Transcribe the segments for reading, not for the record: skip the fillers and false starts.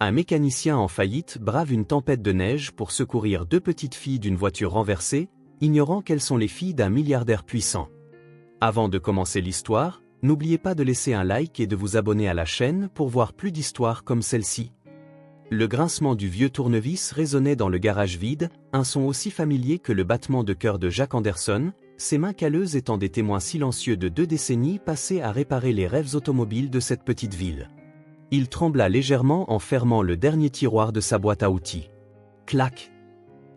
Un mécanicien en faillite brave une tempête de neige pour secourir deux petites filles d'une voiture renversée, ignorant qu'elles sont les filles d'un milliardaire puissant. Avant de commencer l'histoire, n'oubliez pas de laisser un like et de vous abonner à la chaîne pour voir plus d'histoires comme celle-ci. Le grincement du vieux tournevis résonnait dans le garage vide, un son aussi familier que le battement de cœur de Jack Anderson, ses mains calleuses étant des témoins silencieux de 2 décennies passées à réparer les rêves automobiles de cette petite ville. Il trembla légèrement en fermant le dernier tiroir de sa boîte à outils. Clac!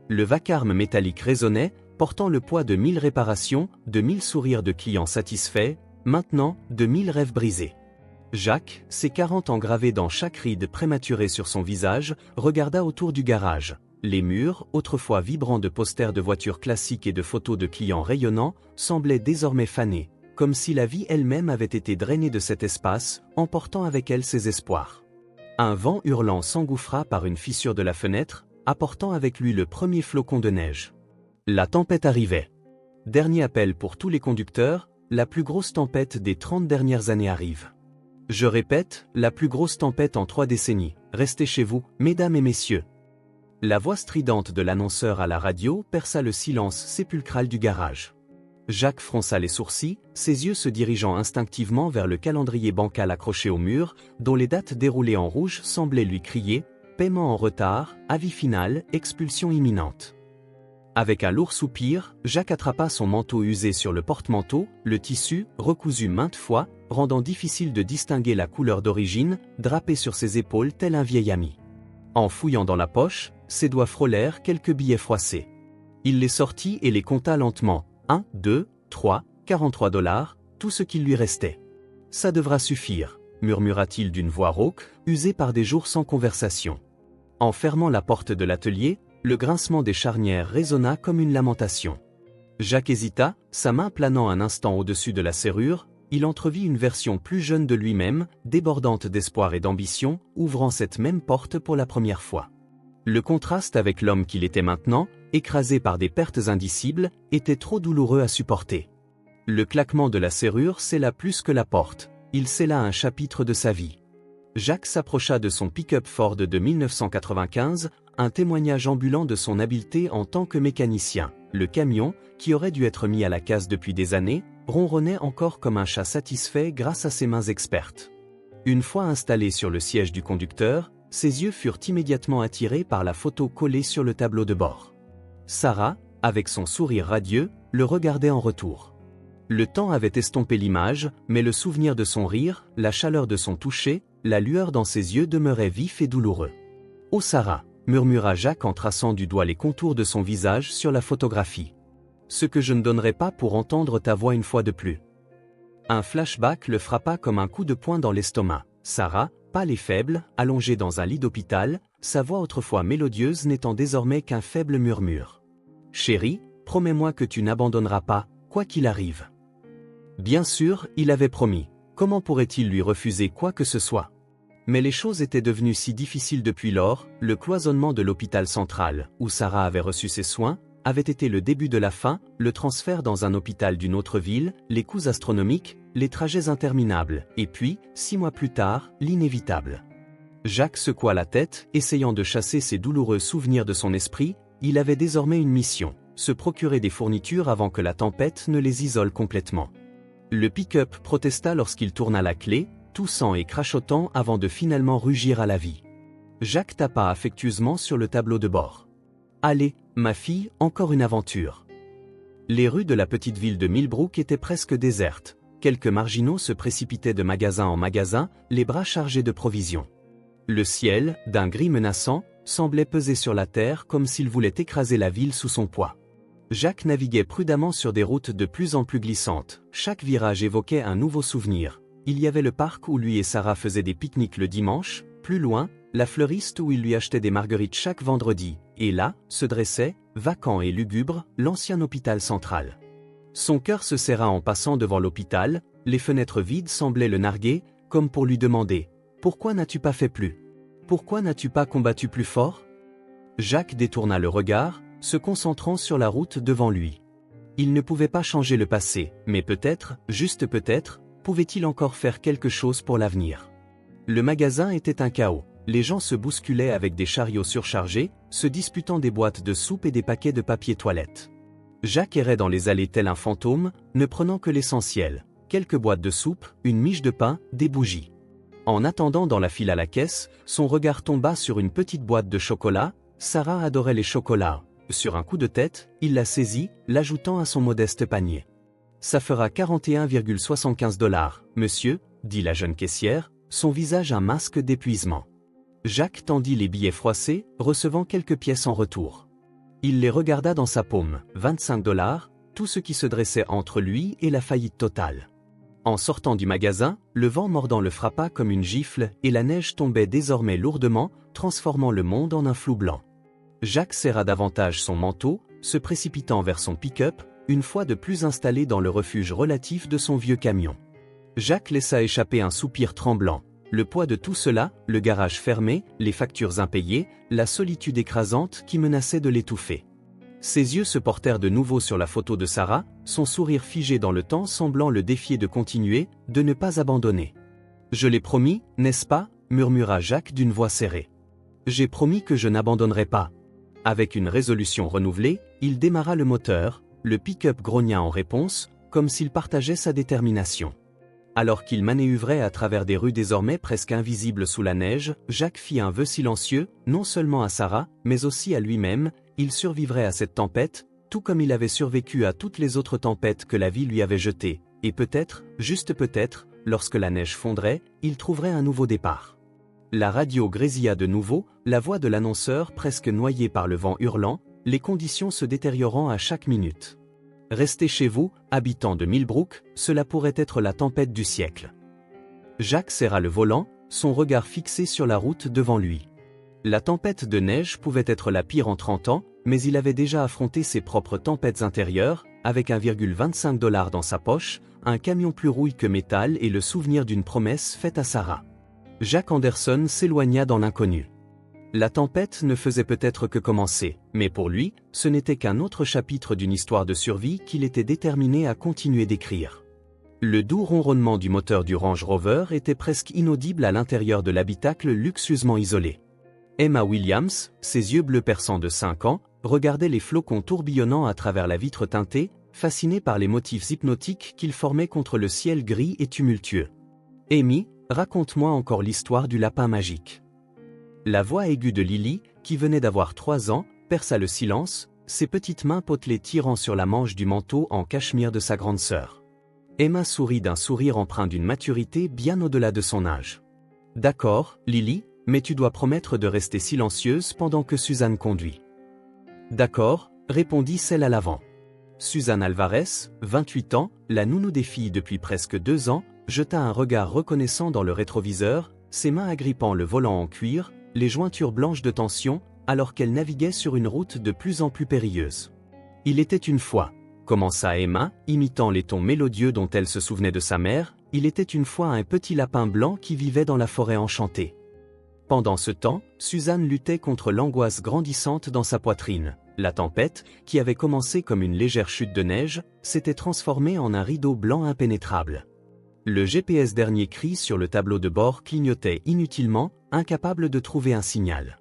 Le vacarme métallique résonnait, portant le poids de 1000 réparations, de 1000 sourires de clients satisfaits, maintenant de 1000 rêves brisés. Jack, ses 40 ans gravés dans chaque ride prématurée sur son visage, regarda autour du garage. Les murs, autrefois vibrants de posters de voitures classiques et de photos de clients rayonnants, semblaient désormais fanés, comme si la vie elle-même avait été drainée de cet espace, emportant avec elle ses espoirs. Un vent hurlant s'engouffra par une fissure de la fenêtre, apportant avec lui le premier flocon de neige. La tempête arrivait. Dernier appel pour tous les conducteurs, la plus grosse tempête des 30 dernières années arrive. Je répète, la plus grosse tempête en 3 décennies. Restez chez vous, mesdames et messieurs. La voix stridente de l'annonceur à la radio perça le silence sépulcral du garage. Jack fronça les sourcils, ses yeux se dirigeant instinctivement vers le calendrier bancal accroché au mur, dont les dates déroulées en rouge semblaient lui crier « Paiement en retard, avis final, expulsion imminente ». Avec un lourd soupir, Jack attrapa son manteau usé sur le porte-manteau, le tissu, recousu maintes fois, rendant difficile de distinguer la couleur d'origine, drapé sur ses épaules tel un vieil ami. En fouillant dans la poche, ses doigts frôlèrent quelques billets froissés. Il les sortit et les compta lentement. 1, 2, 3, 43 $, tout ce qu'il lui restait. Ça devra suffire, murmura-t-il d'une voix rauque, usée par des jours sans conversation. En fermant la porte de l'atelier, le grincement des charnières résonna comme une lamentation. Jack hésita, sa main planant un instant au-dessus de la serrure, il entrevit une version plus jeune de lui-même, débordante d'espoir et d'ambition, ouvrant cette même porte pour la première fois. Le contraste avec l'homme qu'il était maintenant, écrasé par des pertes indicibles, était trop douloureux à supporter. Le claquement de la serrure scella plus que la porte, il scella un chapitre de sa vie. Jack s'approcha de son pick-up Ford de 1995, un témoignage ambulant de son habileté en tant que mécanicien. Le camion, qui aurait dû être mis à la casse depuis des années, ronronnait encore comme un chat satisfait grâce à ses mains expertes. Une fois installé sur le siège du conducteur, ses yeux furent immédiatement attirés par la photo collée sur le tableau de bord. Sarah, avec son sourire radieux, le regardait en retour. Le temps avait estompé l'image, mais le souvenir de son rire, la chaleur de son toucher, la lueur dans ses yeux demeuraient vifs et douloureux. « Oh Sarah !» murmura Jack en traçant du doigt les contours de son visage sur la photographie. « Ce que je ne donnerais pas pour entendre ta voix une fois de plus. » Un flashback le frappa comme un coup de poing dans l'estomac. Sarah, pâle et faible, allongée dans un lit d'hôpital, sa voix autrefois mélodieuse n'étant désormais qu'un faible murmure. « Chérie, promets-moi que tu n'abandonneras pas, quoi qu'il arrive. » Bien sûr, il avait promis. Comment pourrait-il lui refuser quoi que ce soit? Mais les choses étaient devenues si difficiles depuis lors, le cloisonnement de l'hôpital central, où Sarah avait reçu ses soins, avait été le début de la fin, le transfert dans un hôpital d'une autre ville, les coûts astronomiques, les trajets interminables, et puis, 6 mois plus tard, l'inévitable. Jack secoua la tête, essayant de chasser ces douloureux souvenirs de son esprit, il avait désormais une mission, se procurer des fournitures avant que la tempête ne les isole complètement. Le pick-up protesta lorsqu'il tourna la clé, toussant et crachotant avant de finalement rugir à la vie. Jack tapa affectueusement sur le tableau de bord. « Allez, ma fille, encore une aventure. » Les rues de la petite ville de Millbrook étaient presque désertes. Quelques marginaux se précipitaient de magasin en magasin, les bras chargés de provisions. Le ciel, d'un gris menaçant, semblait peser sur la terre comme s'il voulait écraser la ville sous son poids. Jack naviguait prudemment sur des routes de plus en plus glissantes. Chaque virage évoquait un nouveau souvenir. Il y avait le parc où lui et Sarah faisaient des pique-niques le dimanche, plus loin, la fleuriste où il lui achetait des marguerites chaque vendredi, et là, se dressait, vacant et lugubre, l'ancien hôpital central. Son cœur se serra en passant devant l'hôpital, les fenêtres vides semblaient le narguer, comme pour lui demander « Pourquoi n'as-tu pas fait plus? Pourquoi n'as-tu pas combattu plus fort ?» Jack détourna le regard, se concentrant sur la route devant lui. Il ne pouvait pas changer le passé, mais peut-être, juste peut-être, pouvait-il encore faire quelque chose pour l'avenir. Le magasin était un chaos. les gens se bousculaient avec des chariots surchargés, se disputant des boîtes de soupe et des paquets de papier toilette. Jacques errait dans les allées tel un fantôme, ne prenant que l'essentiel, quelques boîtes de soupe, une miche de pain, des bougies. En attendant dans la file à la caisse, son regard tomba sur une petite boîte de chocolat. Sarah adorait les chocolats. Sur un coup de tête, il la saisit, l'ajoutant à son modeste panier. « Ça fera 41,75 $, monsieur », dit la jeune caissière, son visage un masque d'épuisement. Jacques tendit les billets froissés, recevant quelques pièces en retour. Il les regarda dans sa paume, 25 $, tout ce qui se dressait entre lui et la faillite totale. En sortant du magasin, le vent mordant le frappa comme une gifle et la neige tombait désormais lourdement, transformant le monde en un flou blanc. Jacques serra davantage son manteau, se précipitant vers son pick-up, une fois de plus installé dans le refuge relatif de son vieux camion. Jacques laissa échapper un soupir tremblant. Le poids de tout cela, le garage fermé, les factures impayées, la solitude écrasante qui menaçait de l'étouffer. Ses yeux se portèrent de nouveau sur la photo de Sarah, son sourire figé dans le temps semblant le défier de continuer, de ne pas abandonner. « Je l'ai promis, n'est-ce pas ?» murmura Jacques d'une voix serrée. « J'ai promis que je n'abandonnerai pas. » Avec une résolution renouvelée, il démarra le moteur, le pick-up grogna en réponse, comme s'il partageait sa détermination. Alors qu'il manœuvrait à travers des rues désormais presque invisibles sous la neige, Jacques fit un vœu silencieux, non seulement à Sarah, mais aussi à lui-même. Il survivrait à cette tempête, tout comme il avait survécu à toutes les autres tempêtes que la vie lui avait jetées, et peut-être, juste peut-être, lorsque la neige fondrait, il trouverait un nouveau départ. La radio grésilla de nouveau, la voix de l'annonceur presque noyée par le vent hurlant, les conditions se détériorant à chaque minute. Restez chez vous, habitants de Millbrook, cela pourrait être la tempête du siècle. Jacques serra le volant, son regard fixé sur la route devant lui. La tempête de neige pouvait être la pire en 30 ans, mais il avait déjà affronté ses propres tempêtes intérieures, avec 1,25 $ dans sa poche, un camion plus rouille que métal et le souvenir d'une promesse faite à Sarah. Jack Anderson s'éloigna dans l'inconnu. La tempête ne faisait peut-être que commencer, mais pour lui, ce n'était qu'un autre chapitre d'une histoire de survie qu'il était déterminé à continuer d'écrire. Le doux ronronnement du moteur du Range Rover était presque inaudible à l'intérieur de l'habitacle luxueusement isolé. Emma Williams, ses yeux bleus perçants de 5 ans, regardait les flocons tourbillonnant à travers la vitre teintée, fascinée par les motifs hypnotiques qu'ils formaient contre le ciel gris et tumultueux. « Amy, raconte-moi encore l'histoire du lapin magique. » La voix aiguë de Lily, qui venait d'avoir 3 ans, perça le silence, ses petites mains potelées tirant sur la manche du manteau en cachemire de sa grande sœur. Emma sourit d'un sourire empreint d'une maturité bien au-delà de son âge. « D'accord, Lily, mais tu dois promettre de rester silencieuse pendant que Suzanne conduit. »« D'accord, » répondit celle à l'avant. Suzanne Alvarez, 28 ans, la nounou des filles depuis presque 2 ans, jeta un regard reconnaissant dans le rétroviseur, ses mains agrippant le volant en cuir, les jointures blanches de tension, alors qu'elle naviguait sur une route de plus en plus périlleuse. « Il était une fois, » commença Emma, imitant les tons mélodieux dont elle se souvenait de sa mère, « il était une fois un petit lapin blanc qui vivait dans la forêt enchantée. » Pendant ce temps, Suzanne luttait contre l'angoisse grandissante dans sa poitrine. La tempête, qui avait commencé comme une légère chute de neige, s'était transformée en un rideau blanc impénétrable. Le GPS dernier cri sur le tableau de bord clignotait inutilement, incapable de trouver un signal.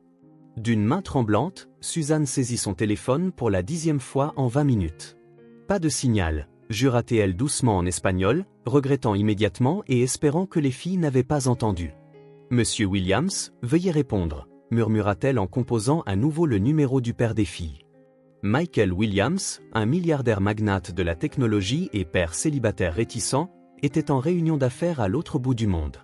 D'une main tremblante, Suzanne saisit son téléphone pour la 10e fois en 20 minutes. Pas de signal, jura-t-elle doucement en espagnol, regrettant immédiatement et espérant que les filles n'avaient pas entendu. Monsieur Williams, veuillez répondre, murmura-t-elle en composant à nouveau le numéro du père des filles. Michael Williams, un milliardaire magnate de la technologie et père célibataire réticent, était en réunion d'affaires à l'autre bout du monde.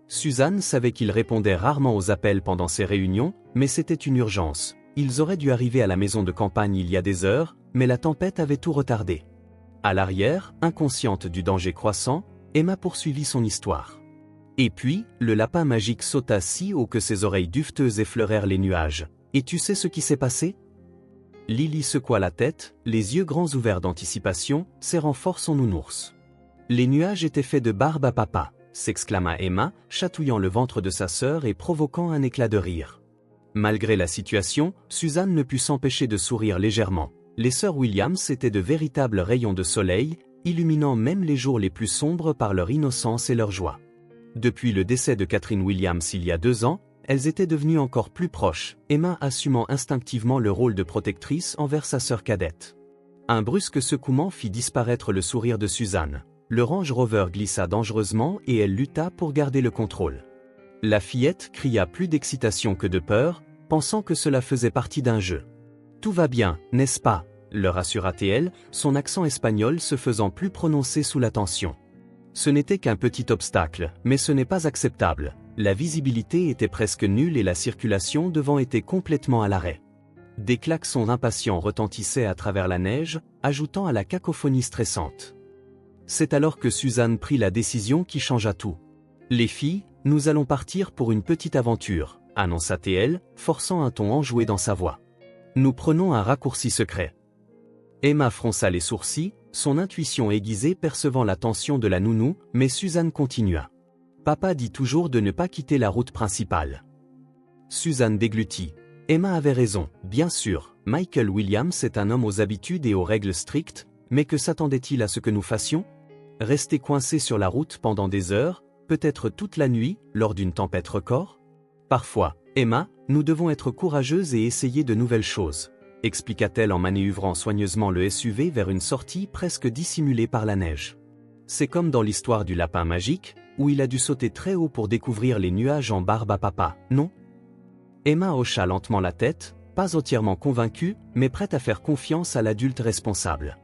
Suzanne savait qu'il répondait rarement aux appels pendant ces réunions, mais c'était une urgence. Ils auraient dû arriver à la maison de campagne il y a des heures, mais la tempête avait tout retardé. À l'arrière, inconsciente du danger croissant, Emma poursuivit son histoire. Et puis, le lapin magique sauta si haut que ses oreilles duveteuses effleurèrent les nuages. Et tu sais ce qui s'est passé ? Lily secoua la tête, les yeux grands ouverts d'anticipation, serrant fort son nounours. Les nuages étaient faits de barbe à papa, s'exclama Emma, chatouillant le ventre de sa sœur et provoquant un éclat de rire. Malgré la situation, Suzanne ne put s'empêcher de sourire légèrement. Les sœurs Williams étaient de véritables rayons de soleil, illuminant même les jours les plus sombres par leur innocence et leur joie. Depuis le décès de Catherine Williams il y a 2 ans, elles étaient devenues encore plus proches, Emma assumant instinctivement le rôle de protectrice envers sa sœur cadette. Un brusque secouement fit disparaître le sourire de Suzanne. Le Range Rover glissa dangereusement et elle lutta pour garder le contrôle. La fillette cria plus d'excitation que de peur, pensant que cela faisait partie d'un jeu. « Tout va bien, n'est-ce pas ?» leur assura-t-elle, son accent espagnol se faisant plus prononcé sous la tension. Ce n'était qu'un petit obstacle, mais ce n'est pas acceptable. La visibilité était presque nulle et la circulation devant était complètement à l'arrêt. Des klaxons impatients retentissaient à travers la neige, ajoutant à la cacophonie stressante. C'est alors que Suzanne prit la décision qui changea tout. « Les filles, nous allons partir pour une petite aventure », annonça-t-elle, forçant un ton enjoué dans sa voix. « Nous prenons un raccourci secret. » Emma fronça les sourcils, son intuition aiguisée percevant la tension de la nounou, mais Suzanne continua. « Papa dit toujours de ne pas quitter la route principale. » Suzanne déglutit. Emma avait raison, bien sûr, Michael Williams est un homme aux habitudes et aux règles strictes, mais que s'attendait-il à ce que nous fassions? Rester coincés sur la route pendant des heures, peut-être toute la nuit, lors d'une tempête record? Parfois, Emma, nous devons être courageuses et essayer de nouvelles choses, expliqua-t-elle en manœuvrant soigneusement le SUV vers une sortie presque dissimulée par la neige. C'est comme dans l'histoire du lapin magique, où il a dû sauter très haut pour découvrir les nuages en barbe à papa, non? Emma hocha lentement la tête, pas entièrement convaincue, mais prête à faire confiance à l'adulte responsable.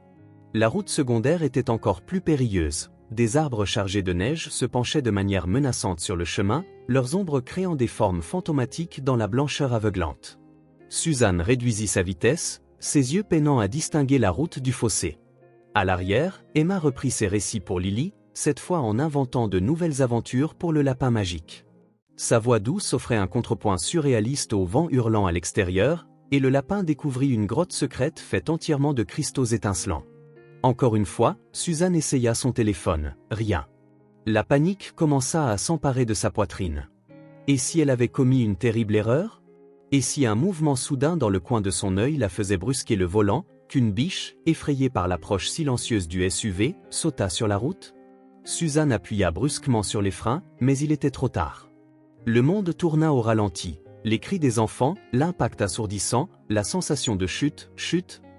La route secondaire était encore plus périlleuse. Des arbres chargés de neige se penchaient de manière menaçante sur le chemin, leurs ombres créant des formes fantomatiques dans la blancheur aveuglante. Suzanne réduisit sa vitesse, ses yeux peinant à distinguer la route du fossé. À l'arrière, Emma reprit ses récits pour Lily, cette fois en inventant de nouvelles aventures pour le lapin magique. Sa voix douce offrait un contrepoint surréaliste au vent hurlant à l'extérieur, et le lapin découvrit une grotte secrète faite entièrement de cristaux étincelants. Encore une fois, Suzanne essaya son téléphone, rien. La panique commença à s'emparer de sa poitrine. Et si elle avait commis une terrible erreur? Et si un mouvement soudain dans le coin de son œil la faisait brusquer le volant, qu'une biche, effrayée par l'approche silencieuse du SUV, sauta sur la route? Suzanne appuya brusquement sur les freins, mais il était trop tard. Le monde tourna au ralenti, les cris des enfants, l'impact assourdissant, la sensation de chute,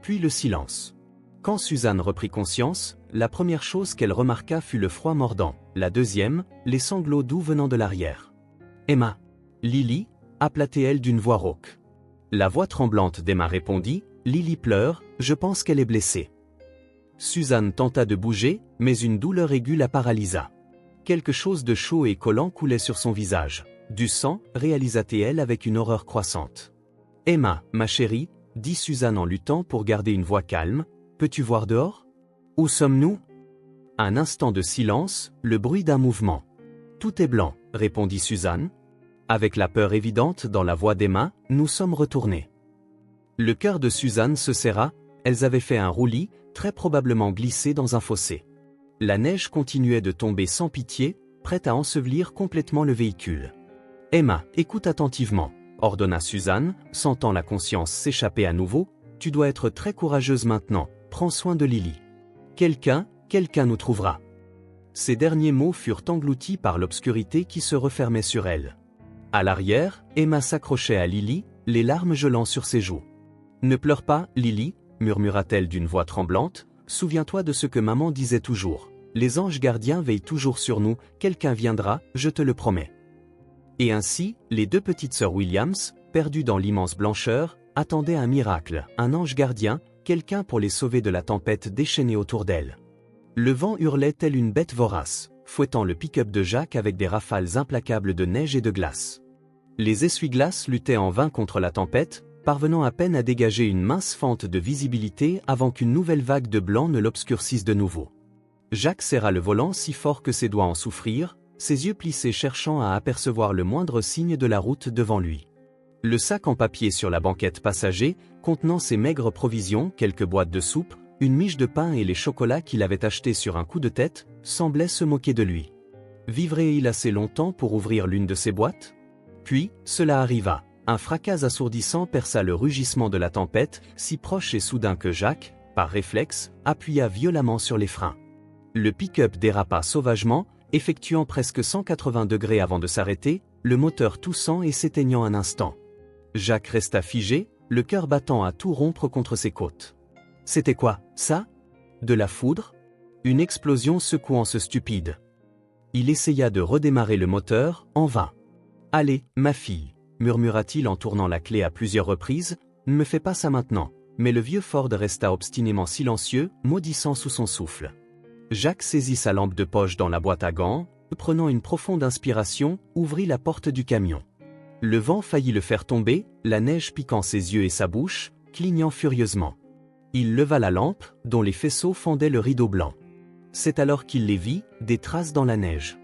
puis le silence. Quand Suzanne reprit conscience, la première chose qu'elle remarqua fut le froid mordant, la deuxième, les sanglots doux venant de l'arrière. « Emma !» Lily, appela-t-elle d'une voix rauque. La voix tremblante d'Emma répondit, « Lily pleure, je pense qu'elle est blessée. » Suzanne tenta de bouger, mais une douleur aiguë la paralysa. Quelque chose de chaud et collant coulait sur son visage. Du sang, réalisa-t-elle avec une horreur croissante. « Emma, ma chérie, » dit Suzanne en luttant pour garder une voix calme, « peux-tu voir dehors? Où sommes-nous? » Un instant de silence, le bruit d'un mouvement. « Tout est blanc, » répondit Suzanne. Avec la peur évidente dans la voix d'Emma, nous sommes retournés. Le cœur de Suzanne se serra, elles avaient fait un roulis, très probablement glissé dans un fossé. La neige continuait de tomber sans pitié, prête à ensevelir complètement le véhicule. « Emma, écoute attentivement, » ordonna Suzanne, sentant la conscience s'échapper à nouveau, « tu dois être très courageuse maintenant, prends soin de Lily. Quelqu'un nous trouvera. » Ces derniers mots furent engloutis par l'obscurité qui se refermait sur elle. À l'arrière, Emma s'accrochait à Lily, les larmes gelant sur ses joues. « Ne pleure pas, Lily, » murmura-t-elle d'une voix tremblante, « souviens-toi de ce que maman disait toujours. Les anges gardiens veillent toujours sur nous, quelqu'un viendra, je te le promets. » Et ainsi, les deux petites sœurs Williams, perdues dans l'immense blancheur, attendaient un miracle, un ange gardien, quelqu'un pour les sauver de la tempête déchaînée autour d'elles. Le vent hurlait tel une bête vorace, fouettant le pick-up de Jacques avec des rafales implacables de neige et de glace. Les essuie-glaces luttaient en vain contre la tempête, parvenant à peine à dégager une mince fente de visibilité avant qu'une nouvelle vague de blanc ne l'obscurcisse de nouveau. Jacques serra le volant si fort que ses doigts en souffrirent, ses yeux plissés cherchant à apercevoir le moindre signe de la route devant lui. Le sac en papier sur la banquette passager, contenant ses maigres provisions, quelques boîtes de soupe, une miche de pain et les chocolats qu'il avait achetés sur un coup de tête, semblait se moquer de lui. Vivrait-il assez longtemps pour ouvrir l'une de ces boîtes? Puis, cela arriva. Un fracas assourdissant perça le rugissement de la tempête, si proche et soudain que Jacques, par réflexe, appuya violemment sur les freins. Le pick-up dérapa sauvagement, effectuant presque 180 degrés avant de s'arrêter, le moteur toussant et s'éteignant un instant. Jacques resta figé, le cœur battant à tout rompre contre ses côtes. C'était quoi, ça? De la foudre? Une explosion secouant ce stupide. Il essaya de redémarrer le moteur, en vain. « Allez, ma fille, » murmura-t-il en tournant la clé à plusieurs reprises, « ne me fais pas ça maintenant. » Mais le vieux Ford resta obstinément silencieux, maudissant sous son souffle. Jacques saisit sa lampe de poche dans la boîte à gants, prenant une profonde inspiration, ouvrit la porte du camion. Le vent faillit le faire tomber, la neige piquant ses yeux et sa bouche, clignant furieusement. Il leva la lampe, dont les faisceaux fendaient le rideau blanc. C'est alors qu'il les vit, des traces dans la neige.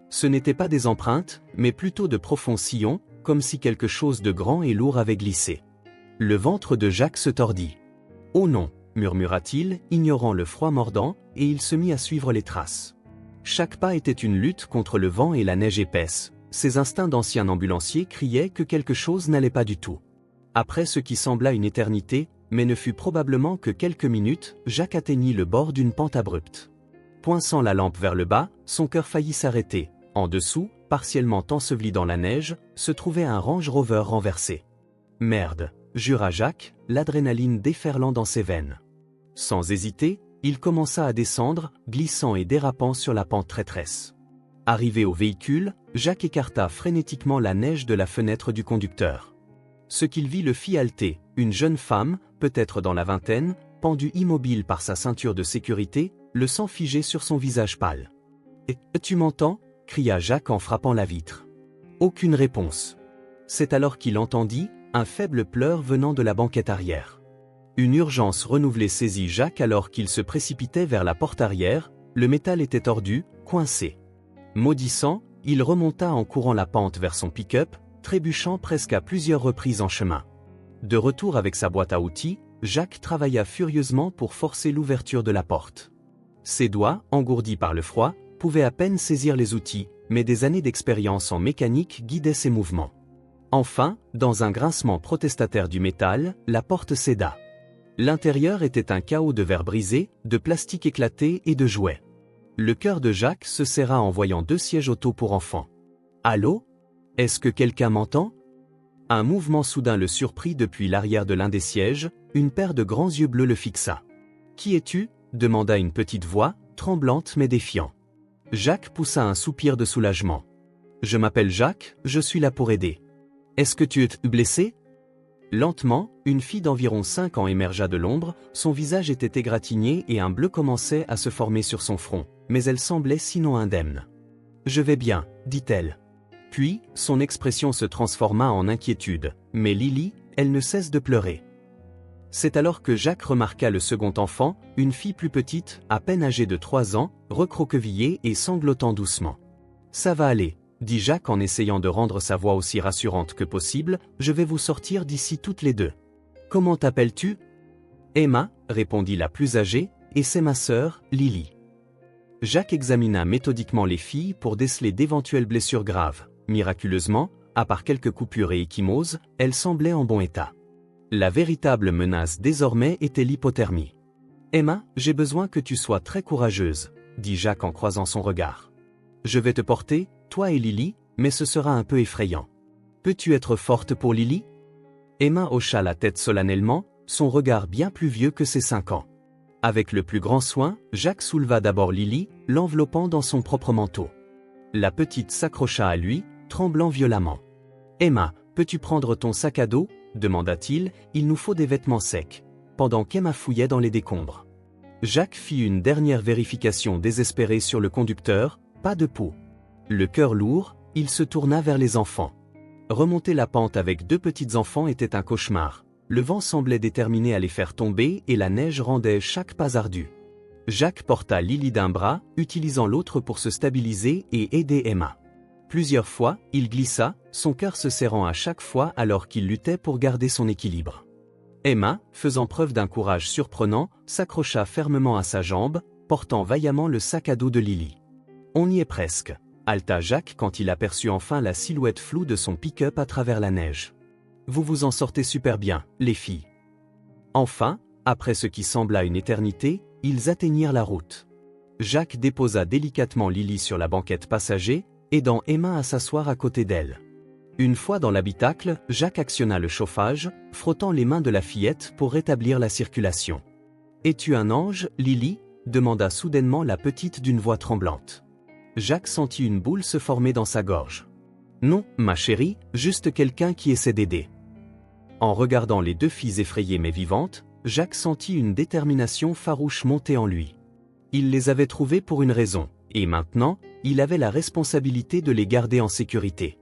Ce n'étaient pas des empreintes, mais plutôt de profonds sillons, comme si quelque chose de grand et lourd avait glissé. Le ventre de Jacques se tordit. « Oh non !» murmura-t-il, ignorant le froid mordant, et il se mit à suivre les traces. Chaque pas était une lutte contre le vent et la neige épaisse. Ses instincts d'ancien ambulancier criaient que quelque chose n'allait pas du tout. Après ce qui sembla une éternité, mais ne fut probablement que quelques minutes, Jacques atteignit le bord d'une pente abrupte. Poinçant la lampe vers le bas, son cœur faillit s'arrêter. En dessous, partiellement enseveli dans la neige, se trouvait un Range Rover renversé. « Merde !» jura Jacques, l'adrénaline déferlant dans ses veines. Sans hésiter, il commença à descendre, glissant et dérapant sur la pente traîtresse. Arrivé au véhicule, Jacques écarta frénétiquement la neige de la fenêtre du conducteur. Ce qu'il vit le fit halter, une jeune femme, peut-être dans la vingtaine, pendue immobile par sa ceinture de sécurité, le sang figé sur son visage pâle. « Tu m'entends » cria Jacques en frappant la vitre. Aucune réponse. C'est alors qu'il entendit un faible pleur venant de la banquette arrière. Une urgence renouvelée saisit Jacques alors qu'il se précipitait vers la porte arrière, le métal était tordu, coincé. Maudissant, il remonta en courant la pente vers son pick-up, trébuchant presque à plusieurs reprises en chemin. De retour avec sa boîte à outils, Jacques travailla furieusement pour forcer l'ouverture de la porte. Ses doigts, engourdis par le froid, pouvaient à peine saisir les outils, mais des années d'expérience en mécanique guidaient ses mouvements. Enfin, dans un grincement protestataire du métal, la porte céda. L'intérieur était un chaos de verre brisé, de plastique éclaté et de jouets. Le cœur de Jacques se serra en voyant 2 sièges auto pour enfants. « Allô ? Est-ce que quelqu'un m'entend ?» Un mouvement soudain le surprit depuis l'arrière de l'un des sièges, une paire de grands yeux bleus le fixa. « Qui es-tu ? » demanda une petite voix, tremblante mais défiant. Jacques poussa un soupir de soulagement. « Je m'appelle Jacques, je suis là pour aider. Est-ce que tu es blessé ?» Lentement, une fille d'environ 5 ans émergea de l'ombre, son visage était égratigné et un bleu commençait à se former sur son front, mais elle semblait sinon indemne. « Je vais bien, » dit-elle. Puis, son expression se transforma en inquiétude. « Mais Lily, elle ne cesse de pleurer. » C'est alors que Jacques remarqua le second enfant, une fille plus petite, à peine âgée de 3 ans, recroquevillée et sanglotant doucement. « Ça va aller, » dit Jacques en essayant de rendre sa voix aussi rassurante que possible, « je vais vous sortir d'ici toutes les deux. »« Comment t'appelles-tu » ?»« Emma, » répondit la plus âgée, « et c'est ma sœur, Lily. » Jacques examina méthodiquement les filles pour déceler d'éventuelles blessures graves. Miraculeusement, à part quelques coupures et ecchymoses, elles semblaient en bon état. La véritable menace désormais était l'hypothermie. « Emma, j'ai besoin que tu sois très courageuse, » dit Jacques en croisant son regard. « Je vais te porter, toi et Lily, mais ce sera un peu effrayant. Peux-tu être forte pour Lily ?» Emma hocha la tête solennellement, son regard bien plus vieux que ses 5 ans. Avec le plus grand soin, Jacques souleva d'abord Lily, l'enveloppant dans son propre manteau. La petite s'accrocha à lui, tremblant violemment. « Emma, peux-tu prendre ton sac à dos ?» demanda-t-il, « il nous faut des vêtements secs. » Pendant qu'Emma fouillait dans les décombres. Jacques fit une dernière vérification désespérée sur le conducteur, pas de peau. Le cœur lourd, il se tourna vers les enfants. Remonter la pente avec 2 petits enfants était un cauchemar. Le vent semblait déterminé à les faire tomber et la neige rendait chaque pas ardu. Jacques porta Lily d'un bras, utilisant l'autre pour se stabiliser et aider Emma. Plusieurs fois, il glissa, son cœur se serrant à chaque fois alors qu'il luttait pour garder son équilibre. Emma, faisant preuve d'un courage surprenant, s'accrocha fermement à sa jambe, portant vaillamment le sac à dos de Lily. « On y est presque », halta Jacques quand il aperçut enfin la silhouette floue de son pick-up à travers la neige. « Vous vous en sortez super bien, les filles. » Enfin, après ce qui sembla une éternité, ils atteignirent la route. Jacques déposa délicatement Lily sur la banquette passager, aidant Emma à s'asseoir à côté d'elle. Une fois dans l'habitacle, Jacques actionna le chauffage, frottant les mains de la fillette pour rétablir la circulation. « Es-tu un ange, Lily » demanda soudainement la petite d'une voix tremblante. Jacques sentit une boule se former dans sa gorge. « Non, ma chérie, juste quelqu'un qui essaie d'aider. » En regardant les deux filles effrayées mais vivantes, Jacques sentit une détermination farouche monter en lui. Il les avait trouvées pour une raison, et maintenant, il avait la responsabilité de les garder en sécurité.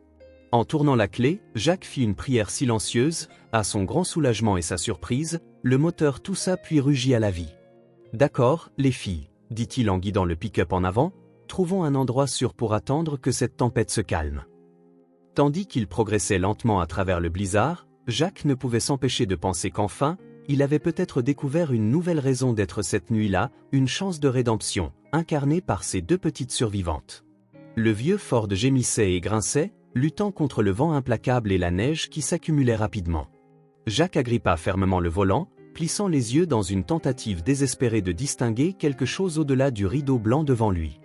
En tournant la clé, Jacques fit une prière silencieuse, à son grand soulagement et sa surprise, le moteur toussa puis rugit à la vie. « D'accord, les filles, » dit-il en guidant le pick-up en avant, « trouvons un endroit sûr pour attendre que cette tempête se calme. » Tandis qu'il progressait lentement à travers le blizzard, Jacques ne pouvait s'empêcher de penser qu'enfin, il avait peut-être découvert une nouvelle raison d'être cette nuit-là, une chance de rédemption, incarnée par ses deux petites survivantes. Le vieux Ford gémissait et grinçait, luttant contre le vent implacable et la neige qui s'accumulait rapidement. Jacques agrippa fermement le volant, plissant les yeux dans une tentative désespérée de distinguer quelque chose au-delà du rideau blanc devant lui.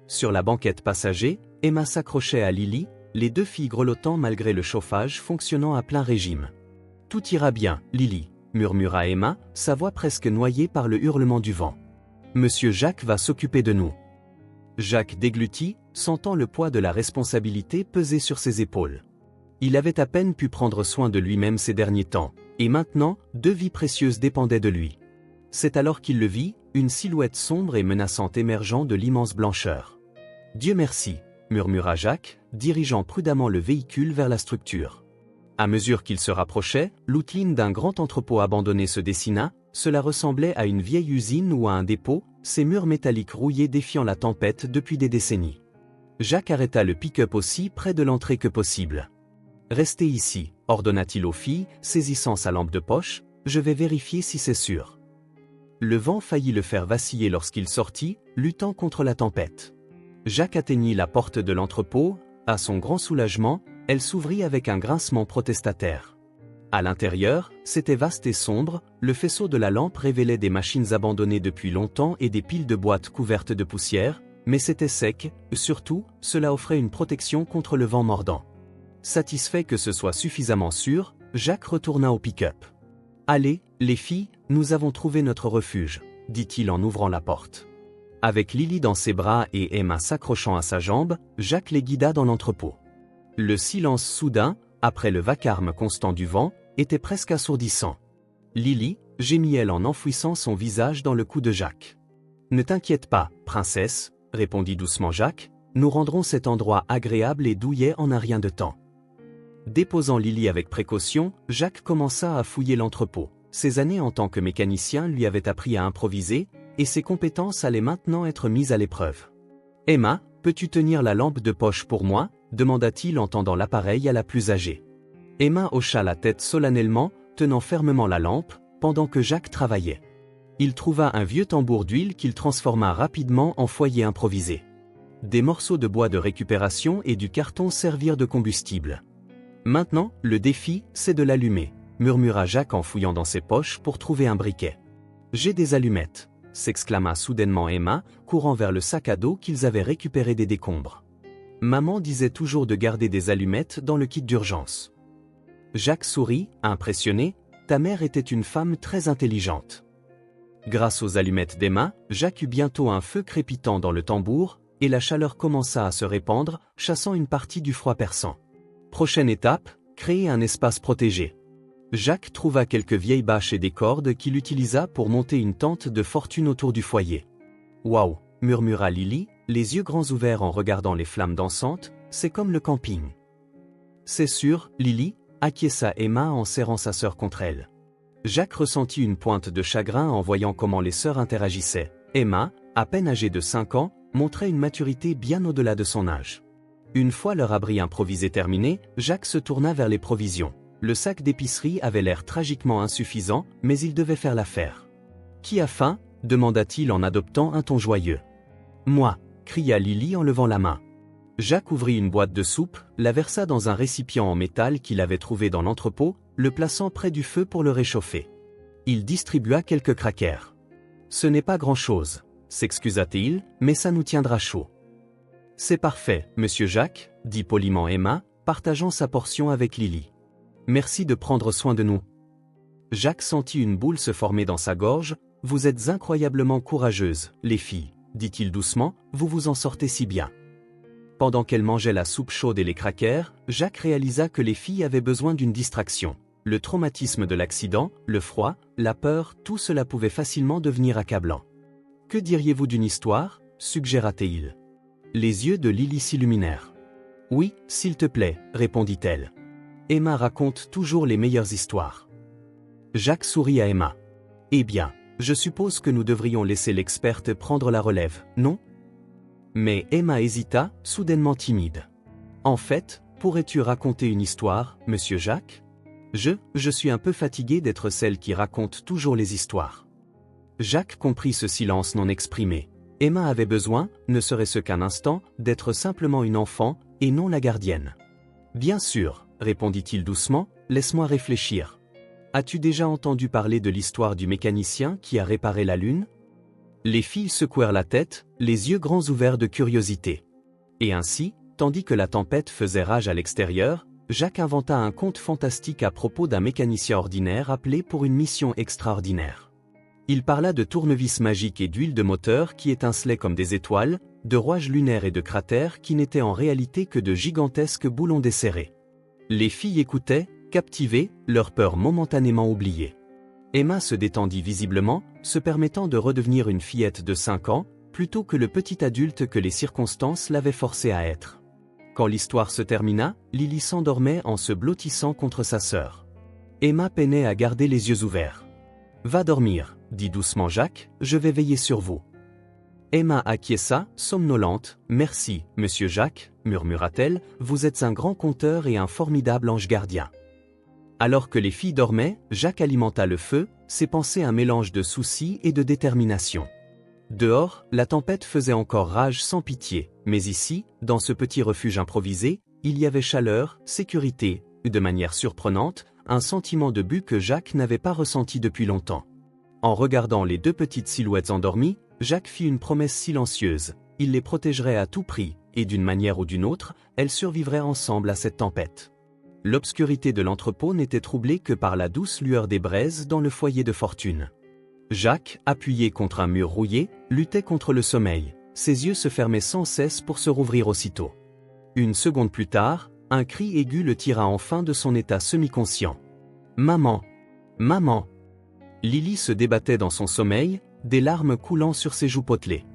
Sur la banquette passager, Emma s'accrochait à Lily, les deux filles grelottant malgré le chauffage fonctionnant à plein régime. « Tout ira bien, Lily », murmura Emma, sa voix presque noyée par le hurlement du vent. « Monsieur Jacques va s'occuper de nous. » Jacques déglutit, sentant le poids de la responsabilité peser sur ses épaules. Il avait à peine pu prendre soin de lui-même ces derniers temps, et maintenant, deux vies précieuses dépendaient de lui. C'est alors qu'il le vit, une silhouette sombre et menaçante émergeant de l'immense blancheur. « Dieu merci », murmura Jacques, dirigeant prudemment le véhicule vers la structure. À mesure qu'il se rapprochait, l'outline d'un grand entrepôt abandonné se dessina, cela ressemblait à une vieille usine ou à un dépôt, ses murs métalliques rouillés défiant la tempête depuis des décennies. Jacques arrêta le pick-up aussi près de l'entrée que possible. « Restez ici », ordonna-t-il aux filles, saisissant sa lampe de poche, « je vais vérifier si c'est sûr. » Le vent faillit le faire vaciller lorsqu'il sortit, luttant contre la tempête. Jacques atteignit la porte de l'entrepôt, à son grand soulagement, elle s'ouvrit avec un grincement protestataire. À l'intérieur, c'était vaste et sombre, le faisceau de la lampe révélait des machines abandonnées depuis longtemps et des piles de boîtes couvertes de poussière, mais c'était sec, surtout, cela offrait une protection contre le vent mordant. Satisfait que ce soit suffisamment sûr, Jacques retourna au pick-up. « Allez, les filles, nous avons trouvé notre refuge, » dit-il en ouvrant la porte. Avec Lily dans ses bras et Emma s'accrochant à sa jambe, Jacques les guida dans l'entrepôt. Le silence soudain, après le vacarme constant du vent, était presque assourdissant. « Lily » gémit-elle en enfouissant son visage dans le cou de Jacques. « Ne t'inquiète pas, princesse » répondit doucement Jacques, « nous rendrons cet endroit agréable et douillet en un rien de temps. » Déposant Lily avec précaution, Jacques commença à fouiller l'entrepôt. Ses années en tant que mécanicien lui avaient appris à improviser, et ses compétences allaient maintenant être mises à l'épreuve. « Emma, peux-tu tenir la lampe de poche pour moi » demanda-t-il en tendant l'appareil à la plus âgée. Emma hocha la tête solennellement, tenant fermement la lampe, pendant que Jacques travaillait. Il trouva un vieux tambour d'huile qu'il transforma rapidement en foyer improvisé. Des morceaux de bois de récupération et du carton servirent de combustible. « Maintenant, le défi, c'est de l'allumer » murmura Jacques en fouillant dans ses poches pour trouver un briquet. « J'ai des allumettes » s'exclama soudainement Emma, courant vers le sac à dos qu'ils avaient récupéré des décombres. Maman disait toujours de garder des allumettes dans le kit d'urgence. Jacques sourit, impressionné, ta mère était une femme très intelligente. Grâce aux allumettes d'Emma, Jacques eut bientôt un feu crépitant dans le tambour, et la chaleur commença à se répandre, chassant une partie du froid perçant. Prochaine étape, créer un espace protégé. Jacques trouva quelques vieilles bâches et des cordes qu'il utilisa pour monter une tente de fortune autour du foyer. « Waouh » murmura Lily, les yeux grands ouverts en regardant les flammes dansantes, c'est comme le camping. « C'est sûr, Lily » acquiesça Emma en serrant sa sœur contre elle. Jacques ressentit une pointe de chagrin en voyant comment les sœurs interagissaient. Emma, à peine âgée de 5 ans, montrait une maturité bien au-delà de son âge. Une fois leur abri improvisé terminé, Jacques se tourna vers les provisions. Le sac d'épicerie avait l'air tragiquement insuffisant, mais il devait faire l'affaire. « Qui a faim » demanda-t-il en adoptant un ton joyeux. « Moi » cria Lily en levant la main. Jacques ouvrit une boîte de soupe, la versa dans un récipient en métal qu'il avait trouvé dans l'entrepôt, le plaçant près du feu pour le réchauffer. Il distribua quelques crackers. « Ce n'est pas grand-chose » s'excusa-t-il, « mais ça nous tiendra chaud. »« C'est parfait, monsieur Jacques » dit poliment Emma, partageant sa portion avec Lily. Merci de prendre soin de nous. Jacques sentit une boule se former dans sa gorge. Vous êtes incroyablement courageuses, les filles, dit-il doucement, vous vous en sortez si bien. Pendant qu'elle mangeait la soupe chaude et les crackers, Jacques réalisa que les filles avaient besoin d'une distraction. Le traumatisme de l'accident, le froid, la peur, tout cela pouvait facilement devenir accablant. Que diriez-vous d'une histoire ? Suggéra-t-il. Les yeux de Lily s'illuminèrent. Oui, s'il te plaît, répondit-elle. Emma raconte toujours les meilleures histoires. Jacques sourit à Emma. Eh bien, je suppose que nous devrions laisser l'experte prendre la relève, non ? Mais Emma hésita, soudainement timide. En fait, pourrais-tu raconter une histoire, monsieur Jacques ? Je suis un peu fatiguée d'être celle qui raconte toujours les histoires. Jacques comprit ce silence non exprimé. Emma avait besoin, ne serait-ce qu'un instant, d'être simplement une enfant, et non la gardienne. Bien sûr, répondit-il doucement, laisse-moi réfléchir. As-tu déjà entendu parler de l'histoire du mécanicien qui a réparé la Lune ? Les filles secouèrent la tête, les yeux grands ouverts de curiosité. Et ainsi, tandis que la tempête faisait rage à l'extérieur, Jacques inventa un conte fantastique à propos d'un mécanicien ordinaire appelé pour une mission extraordinaire. Il parla de tournevis magiques et d'huile de moteur qui étincelaient comme des étoiles, de rouages lunaires et de cratères qui n'étaient en réalité que de gigantesques boulons desserrés. Les filles écoutaient, captivées, leur peur momentanément oubliée. Emma se détendit visiblement, se permettant de redevenir une fillette de 5 ans, plutôt que le petit adulte que les circonstances l'avaient forcée à être. Quand l'histoire se termina, Lily s'endormait en se blottissant contre sa sœur. Emma peinait à garder les yeux ouverts. « Va dormir, » dit doucement Jacques, « je vais veiller sur vous. » Emma acquiesça, somnolente. « Merci, monsieur Jacques, » murmura-t-elle, « vous êtes un grand conteur et un formidable ange gardien. » Alors que les filles dormaient, Jacques alimenta le feu, ses pensées un mélange de soucis et de détermination. Dehors, la tempête faisait encore rage sans pitié, mais ici, dans ce petit refuge improvisé, il y avait chaleur, sécurité, et de manière surprenante, un sentiment de but que Jacques n'avait pas ressenti depuis longtemps. En regardant les deux petites silhouettes endormies, Jacques fit une promesse silencieuse, il les protégerait à tout prix, et d'une manière ou d'une autre, elles survivraient ensemble à cette tempête. L'obscurité de l'entrepôt n'était troublée que par la douce lueur des braises dans le foyer de fortune. Jacques, appuyé contre un mur rouillé, luttait contre le sommeil, ses yeux se fermaient sans cesse pour se rouvrir aussitôt. Une seconde plus tard, un cri aigu le tira enfin de son état semi-conscient. « Maman! Maman !» Lily se débattait dans son sommeil, des larmes coulant sur ses joues potelées.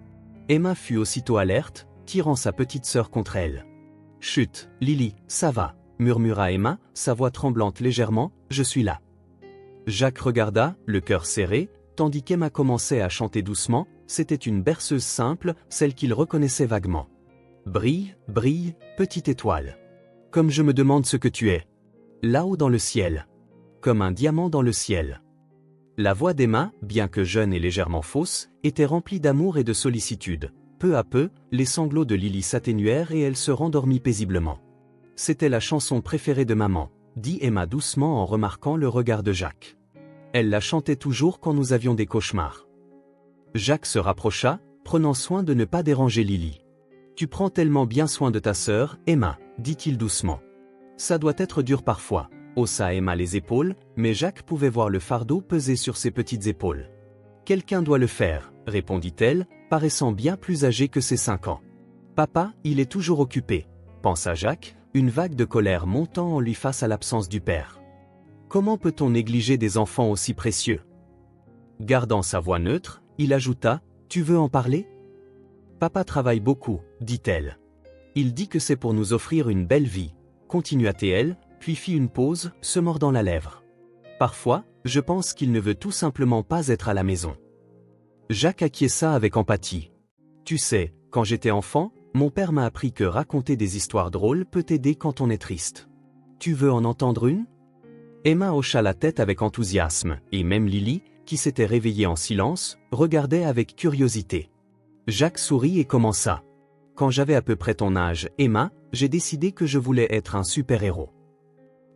Emma fut aussitôt alerte, tirant sa petite sœur contre elle. « Chut, Lily, ça va !» murmura Emma, sa voix tremblante légèrement, « je suis là. » Jacques regarda, le cœur serré, tandis qu'Emma commençait à chanter doucement, c'était une berceuse simple, celle qu'il reconnaissait vaguement. « Brille, brille, petite étoile. Comme je me demande ce que tu es. Là-haut dans le ciel. Comme un diamant dans le ciel. » La voix d'Emma, bien que jeune et légèrement fausse, était remplie d'amour et de sollicitude. Peu à peu, les sanglots de Lily s'atténuèrent et elle se rendormit paisiblement. « C'était la chanson préférée de maman, » dit Emma doucement en remarquant le regard de Jacques. Elle la chantait toujours quand nous avions des cauchemars. Jacques se rapprocha, prenant soin de ne pas déranger Lily. « Tu prends tellement bien soin de ta sœur, Emma, » dit-il doucement. « Ça doit être dur parfois. » Haussa Emma les épaules, mais Jacques pouvait voir le fardeau peser sur ses petites épaules. « Quelqu'un doit le faire, » répondit-elle, paraissant bien plus âgée que ses 5 ans. « Papa, il est toujours occupé, » pensa Jacques, une vague de colère montant en lui face à l'absence du père. Comment peut-on négliger des enfants aussi précieux ? Gardant sa voix neutre, il ajouta, « Tu veux en parler ? » « Papa travaille beaucoup, » dit-elle. « Il dit que c'est pour nous offrir une belle vie, » continua-t-elle, puis fit une pause, se mordant la lèvre. « Parfois, je pense qu'il ne veut tout simplement pas être à la maison. » Jacques acquiesça avec empathie. « Tu sais, quand j'étais enfant, mon père m'a appris que raconter des histoires drôles peut aider quand on est triste. Tu veux en entendre une ? » Emma hocha la tête avec enthousiasme, et même Lily, qui s'était réveillée en silence, regardait avec curiosité. Jacques sourit et commença. « Quand j'avais à peu près ton âge, Emma, j'ai décidé que je voulais être un super-héros. »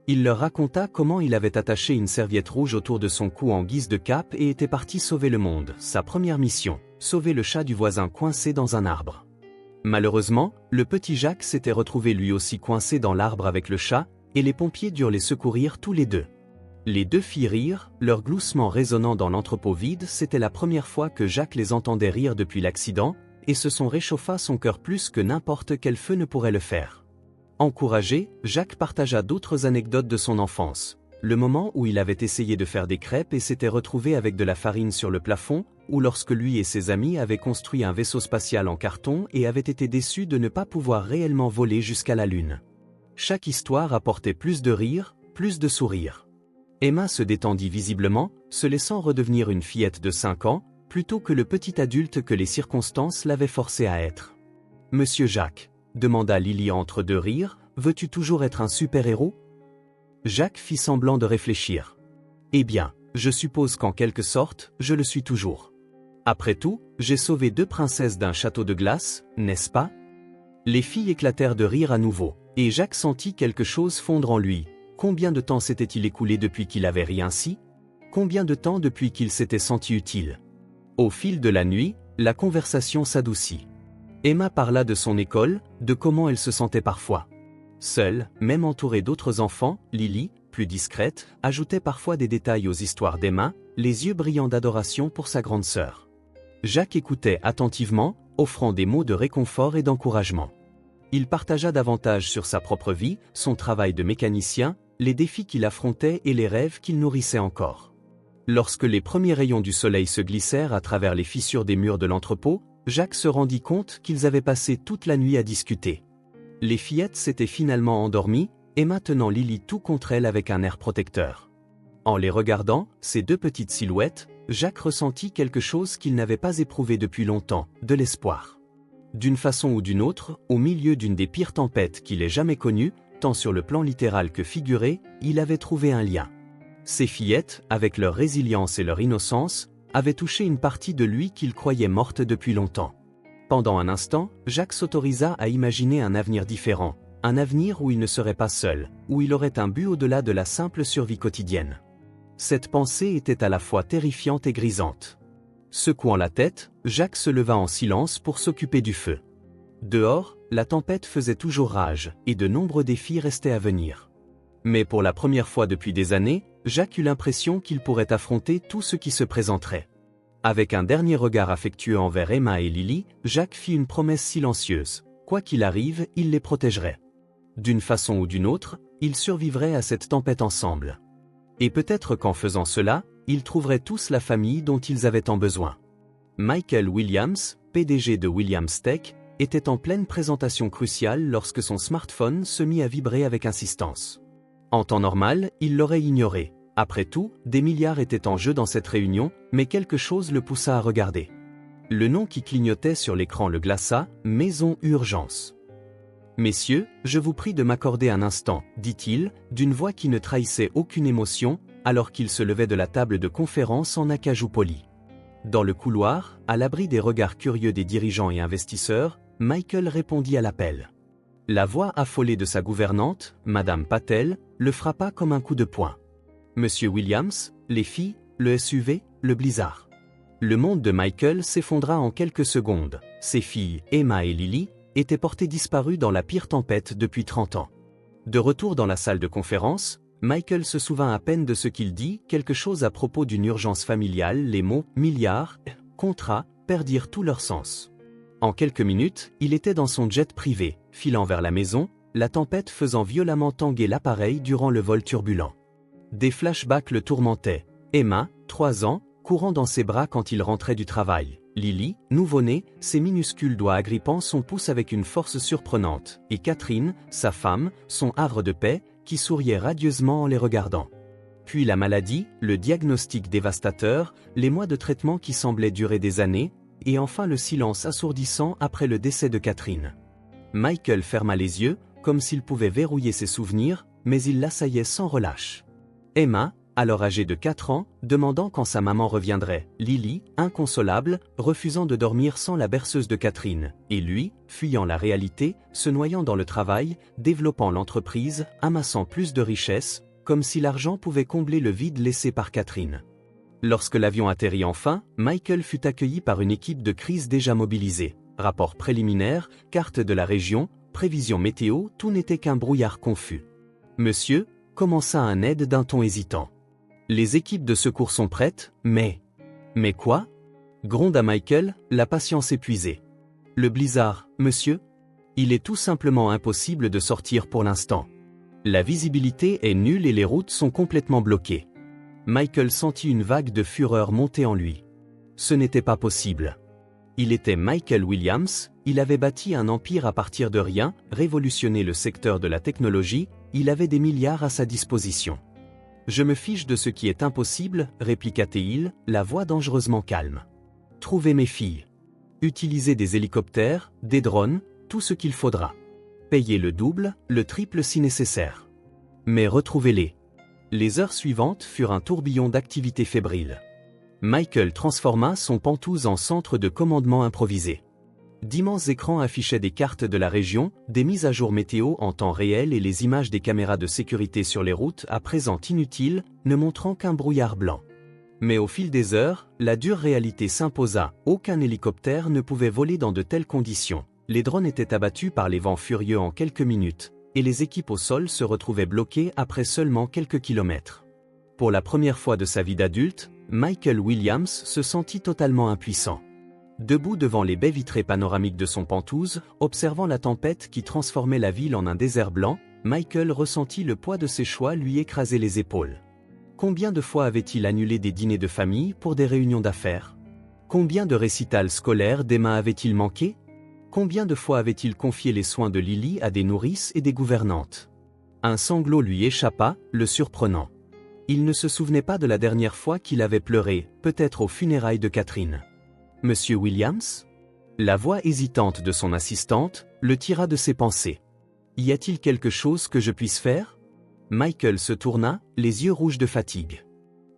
Il leur raconta comment il avait attaché une serviette rouge autour de son cou en guise de cape et était parti sauver le monde, sa première mission, sauver le chat du voisin coincé dans un arbre. Malheureusement, le petit Jacques s'était retrouvé lui aussi coincé dans l'arbre avec le chat, et les pompiers durent les secourir tous les deux. Les deux filles rirent, leur gloussement résonnant dans l'entrepôt vide. C'était la première fois que Jacques les entendait rire depuis l'accident, et ce son réchauffa son cœur plus que n'importe quel feu ne pourrait le faire. Encouragé, Jacques partagea d'autres anecdotes de son enfance. Le moment où il avait essayé de faire des crêpes et s'était retrouvé avec de la farine sur le plafond, ou lorsque lui et ses amis avaient construit un vaisseau spatial en carton et avaient été déçus de ne pas pouvoir réellement voler jusqu'à la Lune. Chaque histoire apportait plus de rire, plus de sourires. Emma se détendit visiblement, se laissant redevenir une fillette de 5 ans, plutôt que le petit adulte que les circonstances l'avaient forcée à être. « Monsieur Jacques », demanda Lily entre deux rires, « veux-tu toujours être un super-héros » Jacques fit semblant de réfléchir. « Eh bien, je suppose qu'en quelque sorte, je le suis toujours. Après tout, j'ai sauvé 2 princesses d'un château de glace, n'est-ce pas ?» Les filles éclatèrent de rire à nouveau, et Jacques sentit quelque chose fondre en lui. Combien de temps s'était-il écoulé depuis qu'il avait ri ainsi? Combien de temps depuis qu'il s'était senti utile? Au fil de la nuit, la conversation s'adoucit. Emma parla de son école, de comment elle se sentait parfois. Seule, même entourée d'autres enfants, Lily, plus discrète, ajoutait parfois des détails aux histoires d'Emma, les yeux brillants d'adoration pour sa grande sœur. Jacques écoutait attentivement, offrant des mots de réconfort et d'encouragement. Il partagea davantage sur sa propre vie, son travail de mécanicien, les défis qu'il affrontait et les rêves qu'il nourrissait encore. Lorsque les premiers rayons du soleil se glissèrent à travers les fissures des murs de l'entrepôt, Jacques se rendit compte qu'ils avaient passé toute la nuit à discuter. Les fillettes s'étaient finalement endormies, et maintenant Lily tout contre elles avec un air protecteur. En les regardant, ces 2 petites silhouettes, Jacques ressentit quelque chose qu'il n'avait pas éprouvé depuis longtemps, de l'espoir. D'une façon ou d'une autre, au milieu d'une des pires tempêtes qu'il ait jamais connues, tant sur le plan littéral que figuré, il avait trouvé un lien. Ces fillettes, avec leur résilience et leur innocence, avaient touché une partie de lui qu'il croyait morte depuis longtemps. Pendant un instant, Jacques s'autorisa à imaginer un avenir différent, un avenir où il ne serait pas seul, où il aurait un but au-delà de la simple survie quotidienne. Cette pensée était à la fois terrifiante et grisante. Secouant la tête, Jacques se leva en silence pour s'occuper du feu. Dehors, la tempête faisait toujours rage, et de nombreux défis restaient à venir. Mais pour la première fois depuis des années, Jacques eut l'impression qu'il pourrait affronter tout ce qui se présenterait. Avec un dernier regard affectueux envers Emma et Lily, Jacques fit une promesse silencieuse. Quoi qu'il arrive, il les protégerait. D'une façon ou d'une autre, ils survivraient à cette tempête ensemble. Et peut-être qu'en faisant cela, ils trouveraient tous la famille dont ils avaient tant besoin. Michael Williams, PDG de Williams Tech, était en pleine présentation cruciale lorsque son smartphone se mit à vibrer avec insistance. En temps normal, il l'aurait ignoré. Après tout, des milliards étaient en jeu dans cette réunion, mais quelque chose le poussa à regarder. Le nom qui clignotait sur l'écran le glaça, « Maison Urgence ». « Messieurs, je vous prie de m'accorder un instant, » dit-il, d'une voix qui ne trahissait aucune émotion, alors qu'il se levait de la table de conférence en acajou poli. Dans le couloir, à l'abri des regards curieux des dirigeants et investisseurs, Michael répondit à l'appel. La voix affolée de sa gouvernante, Madame Patel, le frappa comme un coup de poing. Monsieur Williams, les filles, le SUV, le blizzard. Le monde de Michael s'effondra en quelques secondes. Ses filles, Emma et Lily, étaient portées disparues dans la pire tempête depuis 30 ans. De retour dans la salle de conférence, Michael se souvint à peine de ce qu'il dit, quelque chose à propos d'une urgence familiale. Les mots « milliards »,« contrat » perdirent tout leur sens. En quelques minutes, il était dans son jet privé, filant vers la maison, la tempête faisant violemment tanguer l'appareil durant le vol turbulent. Des flashbacks le tourmentaient. Emma, 3 ans, courant dans ses bras quand il rentrait du travail. Lily, nouveau-née, ses minuscules doigts agrippant son pouce avec une force surprenante. Et Catherine, sa femme, son havre de paix, qui souriait radieusement en les regardant. Puis la maladie, le diagnostic dévastateur, les mois de traitement qui semblaient durer des années, et enfin le silence assourdissant après le décès de Catherine. Michael ferma les yeux, comme s'il pouvait verrouiller ses souvenirs, mais il l'assaillait sans relâche. Emma, alors âgée de 4 ans, demandant quand sa maman reviendrait. Lily, inconsolable, refusant de dormir sans la berceuse de Catherine. Et lui, fuyant la réalité, se noyant dans le travail, développant l'entreprise, amassant plus de richesses, comme si l'argent pouvait combler le vide laissé par Catherine. Lorsque l'avion atterrit enfin, Michael fut accueilli par une équipe de crise déjà mobilisée. rapport préliminaire, carte de la région, prévision météo, tout n'était qu'un brouillard confus. Monsieur, commença un Ned d'un ton hésitant. Les équipes de secours sont prêtes, mais... Mais quoi? Gronda Michael, la patience épuisée. Le blizzard, monsieur? Il est tout simplement impossible de sortir pour l'instant. La visibilité est nulle et les routes sont complètement bloquées. Michael sentit une vague de fureur monter en lui. Ce n'était pas possible. Il était Michael Williams, il avait bâti un empire à partir de rien, révolutionné le secteur de la technologie, il avait des milliards à sa disposition. Je me fiche de ce qui est impossible, répliqua-t-il, la voix dangereusement calme. Trouvez mes filles. Utilisez des hélicoptères, des drones, tout ce qu'il faudra. Payez le double, le triple si nécessaire. Mais retrouvez-les. Les heures suivantes furent un tourbillon d'activités fébriles. Michael transforma son Pantouse en centre de commandement improvisé. D'immenses écrans affichaient des cartes de la région, des mises à jour météo en temps réel et les images des caméras de sécurité sur les routes à présent inutiles, ne montrant qu'un brouillard blanc. Mais au fil des heures, la dure réalité s'imposa, aucun hélicoptère ne pouvait voler dans de telles conditions. Les drones étaient abattus par les vents furieux en quelques minutes, et les équipes au sol se retrouvaient bloquées après seulement quelques kilomètres. Pour la première fois de sa vie d'adulte, Michael Williams se sentit totalement impuissant. Debout devant les baies vitrées panoramiques de son Pantouse, observant la tempête qui transformait la ville en un désert blanc, Michael ressentit le poids de ses choix lui écraser les épaules. Combien de fois avait-il annulé des dîners de famille pour des réunions d'affaires? Combien de récitals scolaires d'Emma avait-il manqué? Combien de fois avait-il confié les soins de Lily à des nourrices et des gouvernantes? Un sanglot lui échappa, le surprenant. Il ne se souvenait pas de la dernière fois qu'il avait pleuré, peut-être aux funérailles de Catherine. Monsieur Williams? La voix hésitante de son assistante le tira de ses pensées. Y a-t-il quelque chose que je puisse faire? Michael se tourna, les yeux rouges de fatigue.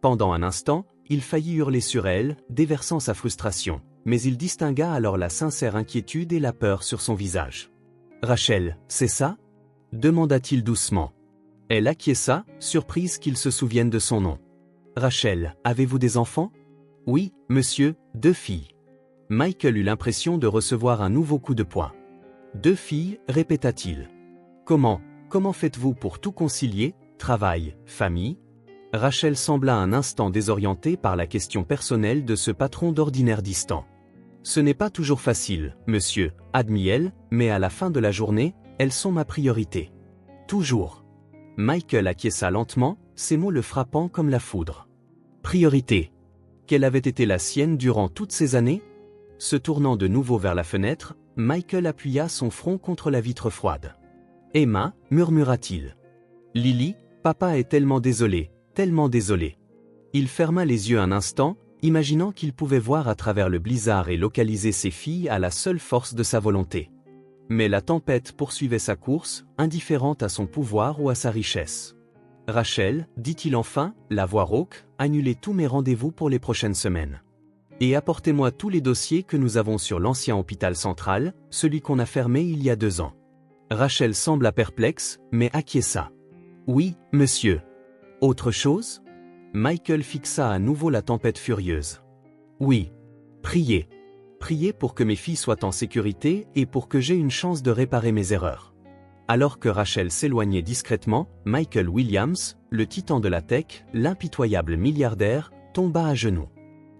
Pendant un instant, il faillit hurler sur elle, déversant sa frustration, mais il distingua alors la sincère inquiétude et la peur sur son visage. « Rachel, c'est ça ?» demanda-t-il doucement. Elle acquiesça, surprise qu'il se souvienne de son nom. « Rachel, avez-vous des enfants ?»« Oui, monsieur, 2 filles. » Michael eut l'impression de recevoir un nouveau coup de poing. « 2 filles, répéta-t-il. Comment faites-vous pour tout concilier, travail, famille ?» Rachel sembla un instant désorientée par la question personnelle de ce patron d'ordinaire distant. « Ce n'est pas toujours facile, monsieur, admit-elle, mais à la fin de la journée, elles sont ma priorité. Toujours. » Michael acquiesça lentement, ces mots le frappant comme la foudre. Priorité. Quelle avait été la sienne durant toutes ces années? Se tournant de nouveau vers la fenêtre, Michael appuya son front contre la vitre froide. Emma, murmura-t-il. Lily, papa est tellement désolé, tellement désolé. Il ferma les yeux un instant, imaginant qu'il pouvait voir à travers le blizzard et localiser ses filles à la seule force de sa volonté. Mais la tempête poursuivait sa course, indifférente à son pouvoir ou à sa richesse. « Rachel, dit-il enfin, la voix rauque, annulez tous mes rendez-vous pour les prochaines semaines. Et apportez-moi tous les dossiers que nous avons sur l'ancien hôpital central, celui qu'on a fermé il y a 2 ans. » Rachel sembla perplexe, mais acquiesça. « Oui, monsieur. » Autre chose? Michael fixa à nouveau la tempête furieuse. « Oui. Priez. Priez pour que mes filles soient en sécurité et pour que j'aie une chance de réparer mes erreurs. » Alors que Rachel s'éloignait discrètement, Michael Williams, le titan de la tech, l'impitoyable milliardaire, tomba à genoux.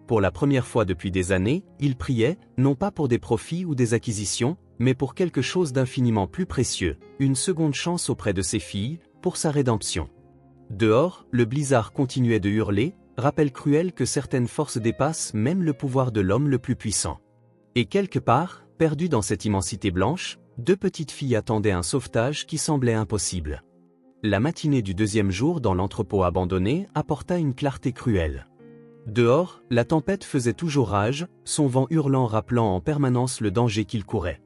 Pour la première fois depuis des années, il priait, non pas pour des profits ou des acquisitions, mais pour quelque chose d'infiniment plus précieux, une seconde chance auprès de ses filles, pour sa rédemption. Dehors, le blizzard continuait de hurler, rappel cruel que certaines forces dépassent même le pouvoir de l'homme le plus puissant. Et quelque part, perdues dans cette immensité blanche, 2 petites filles attendaient un sauvetage qui semblait impossible. La matinée du 2e jour dans l'entrepôt abandonné apporta une clarté cruelle. Dehors, la tempête faisait toujours rage, son vent hurlant rappelant en permanence le danger qu'il courait.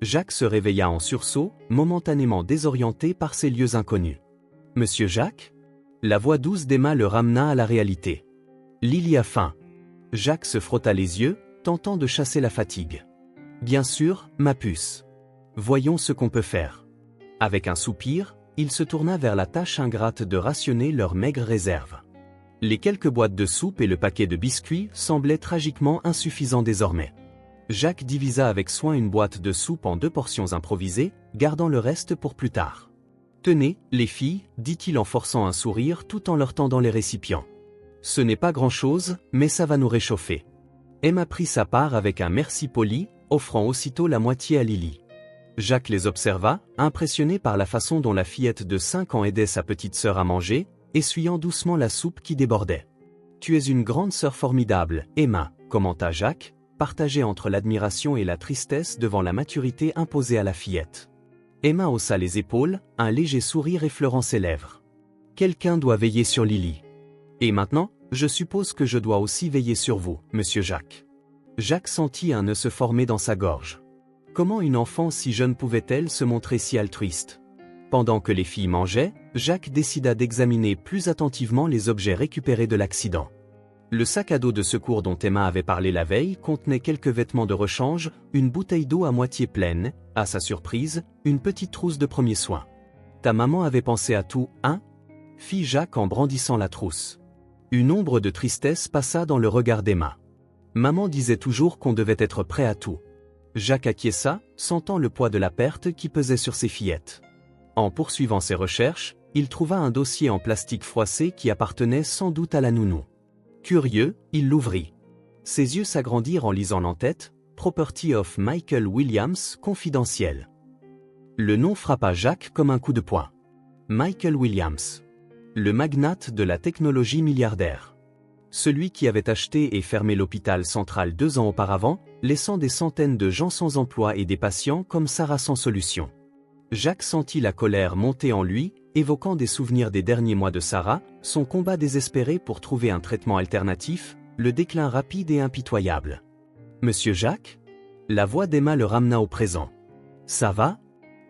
Jacques se réveilla en sursaut, momentanément désorienté par ces lieux inconnus. « Monsieur Jacques ?» La voix douce d'Emma le ramena à la réalité. « Lily a faim. » Jacques se frotta les yeux, tentant de chasser la fatigue. « Bien sûr, ma puce. Voyons ce qu'on peut faire. » Avec un soupir, il se tourna vers la tâche ingrate de rationner leurs maigres réserves. Les quelques boîtes de soupe et le paquet de biscuits semblaient tragiquement insuffisants désormais. Jacques divisa avec soin une boîte de soupe en 2 portions improvisées, gardant le reste pour plus tard. « Tenez, les filles, dit-il en forçant un sourire tout en leur tendant les récipients. Ce n'est pas grand-chose, mais ça va nous réchauffer. » Emma prit sa part avec un merci poli, offrant aussitôt la moitié à Lily. Jacques les observa, impressionné par la façon dont la fillette de 5 ans aidait sa petite sœur à manger, essuyant doucement la soupe qui débordait. « Tu es une grande sœur formidable, Emma, » commenta Jacques, partagé entre l'admiration et la tristesse devant la maturité imposée à la fillette. Emma haussa les épaules, un léger sourire effleurant ses lèvres. « Quelqu'un doit veiller sur Lily. Et maintenant, je suppose que je dois aussi veiller sur vous, monsieur Jacques. » Jacques sentit un nœud se former dans sa gorge. Comment une enfant si jeune pouvait-elle se montrer si altruiste? Pendant que les filles mangeaient, Jacques décida d'examiner plus attentivement les objets récupérés de l'accident. Le sac à dos de secours dont Emma avait parlé la veille contenait quelques vêtements de rechange, une bouteille d'eau à moitié pleine, à sa surprise, une petite trousse de premiers soins. « Ta maman avait pensé à tout, hein ?» fit Jacques en brandissant la trousse. Une ombre de tristesse passa dans le regard d'Emma. Maman disait toujours qu'on devait être prêt à tout. Jacques acquiesça, sentant le poids de la perte qui pesait sur ses fillettes. En poursuivant ses recherches, il trouva un dossier en plastique froissé qui appartenait sans doute à la nounou. Curieux, il l'ouvrit. Ses yeux s'agrandirent en lisant l'entête « Property of Michael Williams, confidentiel ». Le nom frappa Jacques comme un coup de poing. Michael Williams. Le magnate de la technologie milliardaire. Celui qui avait acheté et fermé l'hôpital central 2 ans auparavant, laissant des centaines de gens sans emploi et des patients comme Sarah sans solution. Jacques sentit la colère monter en lui, évoquant des souvenirs des derniers mois de Sarah, son combat désespéré pour trouver un traitement alternatif, le déclin rapide et impitoyable. « Monsieur Jacques ?» La voix d'Emma le ramena au présent. « Ça va ?»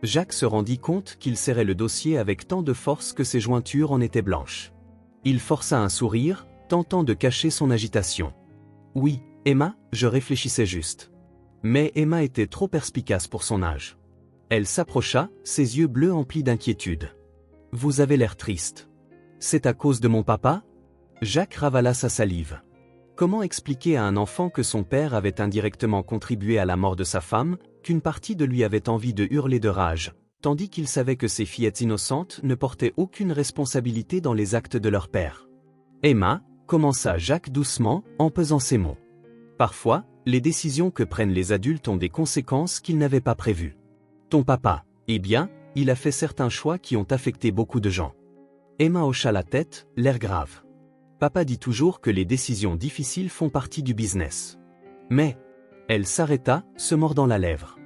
Jacques se rendit compte qu'il serrait le dossier avec tant de force que ses jointures en étaient blanches. Il força un sourire, tentant de cacher son agitation. « Oui, Emma, je réfléchissais juste. » Mais Emma était trop perspicace pour son âge. Elle s'approcha, ses yeux bleus emplis d'inquiétude. « Vous avez l'air triste. C'est à cause de mon papa ?» Jacques ravala sa salive. Comment expliquer à un enfant que son père avait indirectement contribué à la mort de sa femme, qu'une partie de lui avait envie de hurler de rage, tandis qu'il savait que ses fillettes innocentes ne portaient aucune responsabilité dans les actes de leur père? « Emma », commença Jacques doucement, en pesant ses mots. Parfois, les décisions que prennent les adultes ont des conséquences qu'ils n'avaient pas prévues. Ton papa, eh bien, il a fait certains choix qui ont affecté beaucoup de gens. Emma hocha la tête, l'air grave. Papa dit toujours que les décisions difficiles font partie du business. Mais, elle s'arrêta, se mordant la lèvre.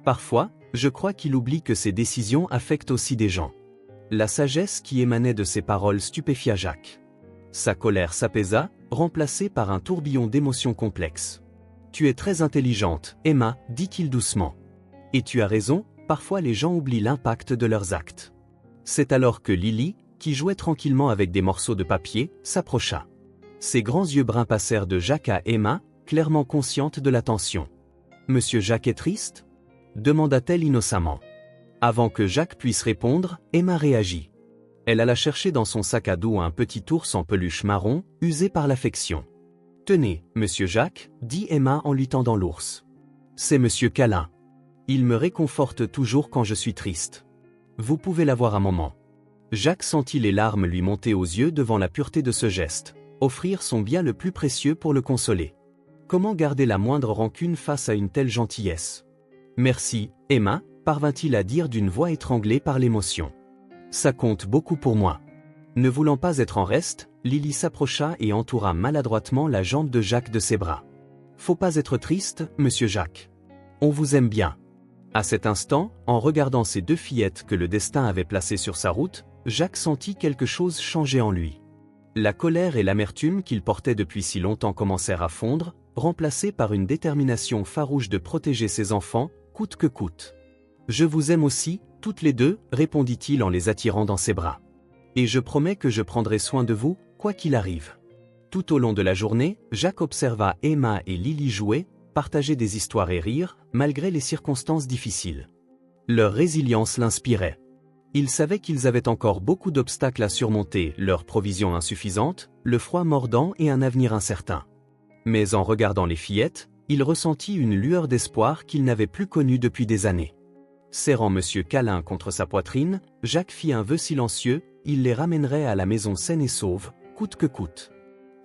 Parfois, je crois qu'il oublie que ces décisions affectent aussi des gens. La sagesse qui émanait de ces paroles stupéfia Jacques. Sa colère s'apaisa, remplacée par un tourbillon d'émotions complexes. « Tu es très intelligente, Emma, dit-il doucement. Et tu as raison, parfois les gens oublient l'impact de leurs actes. » C'est alors que Lily, qui jouait tranquillement avec des morceaux de papier, s'approcha. Ses grands yeux bruns passèrent de Jacques à Emma, clairement consciente de la tension. « Monsieur Jacques est triste ?» demanda-t-elle innocemment. Avant que Jacques puisse répondre, Emma réagit. Elle alla chercher dans son sac à dos un petit ours en peluche marron, usé par l'affection. « Tenez, monsieur Jacques, dit Emma en lui tendant l'ours. C'est monsieur Câlin. Il me réconforte toujours quand je suis triste. Vous pouvez l'avoir un moment. » Jacques sentit les larmes lui monter aux yeux devant la pureté de ce geste, offrir son bien le plus précieux pour le consoler. Comment garder la moindre rancune face à une telle gentillesse? « Merci, Emma, parvint-il à dire d'une voix étranglée par l'émotion. Ça compte beaucoup pour moi. » Ne voulant pas être en reste, Lily s'approcha et entoura maladroitement la jambe de Jacques de ses bras. « Faut pas être triste, monsieur Jacques. On vous aime bien. » À cet instant, en regardant ces 2 fillettes que le destin avait placées sur sa route, Jacques sentit quelque chose changer en lui. La colère et l'amertume qu'il portait depuis si longtemps commencèrent à fondre, remplacées par une détermination farouche de protéger ses enfants, coûte que coûte. « Je vous aime aussi, toutes les 2, répondit-il en les attirant dans ses bras. Et je promets que je prendrai soin de vous, quoi qu'il arrive. » Tout au long de la journée, Jacques observa Emma et Lily jouer, partager des histoires et rire, malgré les circonstances difficiles. Leur résilience l'inspirait. Il savait qu'ils avaient encore beaucoup d'obstacles à surmonter, leurs provisions insuffisantes, le froid mordant et un avenir incertain. Mais en regardant les fillettes, Il ressentit une lueur d'espoir qu'il n'avait plus connue depuis des années. Serrant Monsieur Câlin contre sa poitrine, Jacques fit un vœu silencieux, il les ramènerait à la maison saine et sauve, coûte que coûte.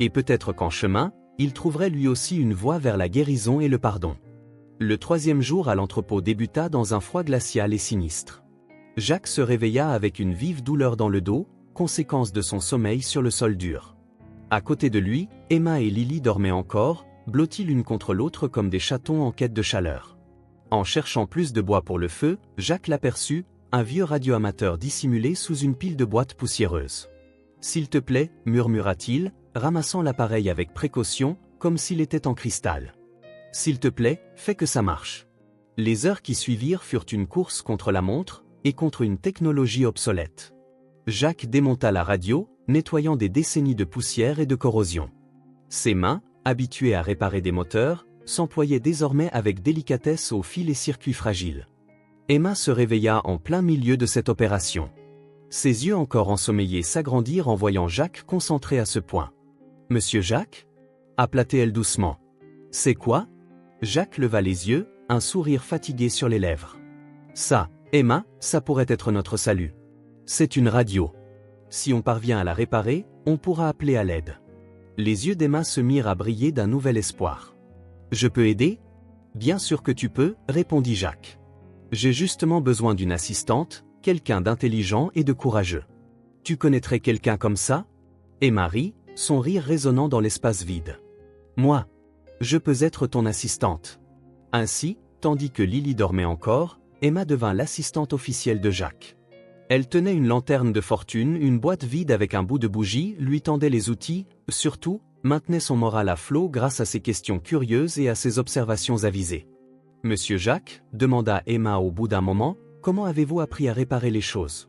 Et peut-être qu'en chemin, il trouverait lui aussi une voie vers la guérison et le pardon. Le 3e jour à l'entrepôt débuta dans un froid glacial et sinistre. Jacques se réveilla avec une vive douleur dans le dos, conséquence de son sommeil sur le sol dur. À côté de lui, Emma et Lily dormaient encore, blottis l'une contre l'autre comme des chatons en quête de chaleur. En cherchant plus de bois pour le feu, Jacques l'aperçut, un vieux radioamateur dissimulé sous une pile de boîtes poussiéreuses. « S'il te plaît » murmura-t-il, ramassant l'appareil avec précaution, comme s'il était en cristal. « S'il te plaît, fais que ça marche. » Les heures qui suivirent furent une course contre la montre, et contre une technologie obsolète. Jacques démonta la radio, nettoyant des décennies de poussière et de corrosion. Ses mains, habituées à réparer des moteurs, s'employaient désormais avec délicatesse aux fils et circuits fragiles. Emma se réveilla en plein milieu de cette opération. Ses yeux encore ensommeillés s'agrandirent en voyant Jacques concentré à ce point. « Monsieur Jacques » appela-t-elle doucement. « C'est quoi » Jacques leva les yeux, un sourire fatigué sur les lèvres. « Ça, Emma, ça pourrait être notre salut. C'est une radio. Si on parvient à la réparer, on pourra appeler à l'aide. » Les yeux d'Emma se mirent à briller d'un nouvel espoir. « Je peux aider ?»« Bien sûr que tu peux, » répondit Jacques. « J'ai justement besoin d'une assistante, quelqu'un d'intelligent et de courageux. Tu connaîtrais quelqu'un comme ça ?» Emma rit, son rire résonnant dans l'espace vide. « Moi, je peux être ton assistante. » Ainsi, tandis que Lily dormait encore, Emma devint l'assistante officielle de Jacques. Elle tenait une lanterne de fortune, une boîte vide avec un bout de bougie, lui tendait les outils, surtout, maintenait son moral à flot grâce à ses questions curieuses et à ses observations avisées. « Monsieur Jacques » demanda Emma au bout d'un moment, « comment avez-vous appris à réparer les choses ?»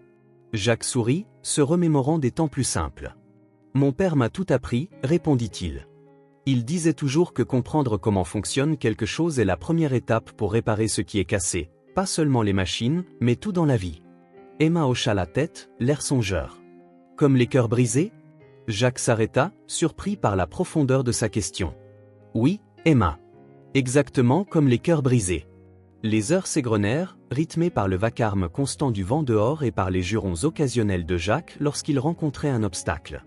Jacques sourit, se remémorant des temps plus simples. « Mon père m'a tout appris » répondit-il. Il disait toujours que comprendre comment fonctionne quelque chose est la première étape pour réparer ce qui est cassé, pas seulement les machines, mais tout dans la vie. Emma hocha la tête, l'air songeur. « Comme les cœurs brisés ?» Jacques s'arrêta, surpris par la profondeur de sa question. « Oui, Emma. Exactement comme les cœurs brisés. » Les heures s'égrenèrent, rythmées par le vacarme constant du vent dehors et par les jurons occasionnels de Jacques lorsqu'il rencontrait un obstacle.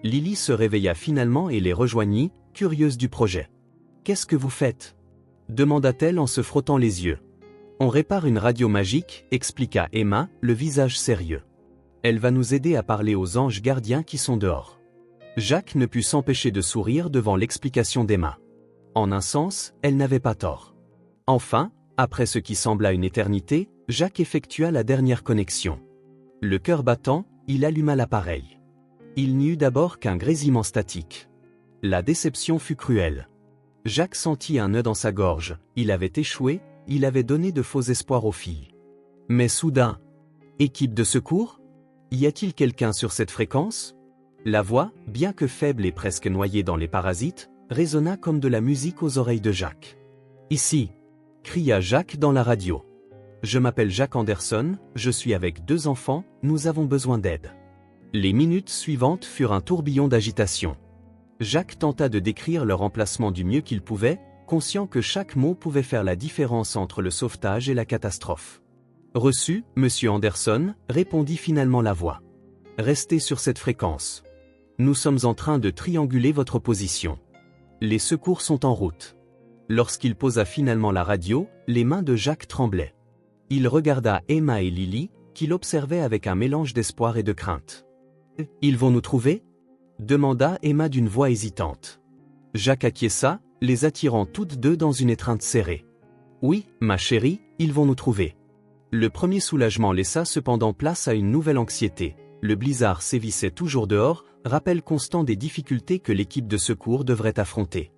Lily se réveilla finalement et les rejoignit, curieuse du projet. « Qu'est-ce que vous faites » demanda-t-elle en se frottant les yeux. « On répare une radio magique » expliqua Emma, le visage sérieux. « Elle va nous aider à parler aux anges gardiens qui sont dehors. » Jacques ne put s'empêcher de sourire devant l'explication d'Emma. En un sens, elle n'avait pas tort. Enfin, après ce qui sembla une éternité, Jacques effectua la dernière connexion. Le cœur battant, il alluma l'appareil. Il n'y eut d'abord qu'un grésillement statique. La déception fut cruelle. Jacques sentit un nœud dans sa gorge, il avait échoué, il avait donné de faux espoirs aux filles. Mais soudain, « Équipe de secours ? Y a-t-il quelqu'un sur cette fréquence ?» La voix, bien que faible et presque noyée dans les parasites, résonna comme de la musique aux oreilles de Jacques. « Ici !» cria Jacques dans la radio. « Je m'appelle Jacques Anderson, je suis avec 2 enfants, nous avons besoin d'aide. » Les minutes suivantes furent un tourbillon d'agitation. Jacques tenta de décrire leur emplacement du mieux qu'il pouvait, conscient que chaque mot pouvait faire la différence entre le sauvetage et la catastrophe. « Reçu, monsieur Anderson » répondit finalement la voix. « Restez sur cette fréquence. Nous sommes en train de trianguler votre position. Les secours sont en route. » Lorsqu'il posa finalement la radio, les mains de Jacques tremblaient. Il regarda Emma et Lily, qu'il observait avec un mélange d'espoir et de crainte. « Ils vont nous trouver » demanda Emma d'une voix hésitante. Jacques acquiesça, les attirant toutes deux dans une étreinte serrée. « Oui, ma chérie, ils vont nous trouver. » Le premier soulagement laissa cependant place à une nouvelle anxiété. Le blizzard sévissait toujours dehors, rappel constant des difficultés que l'équipe de secours devrait affronter.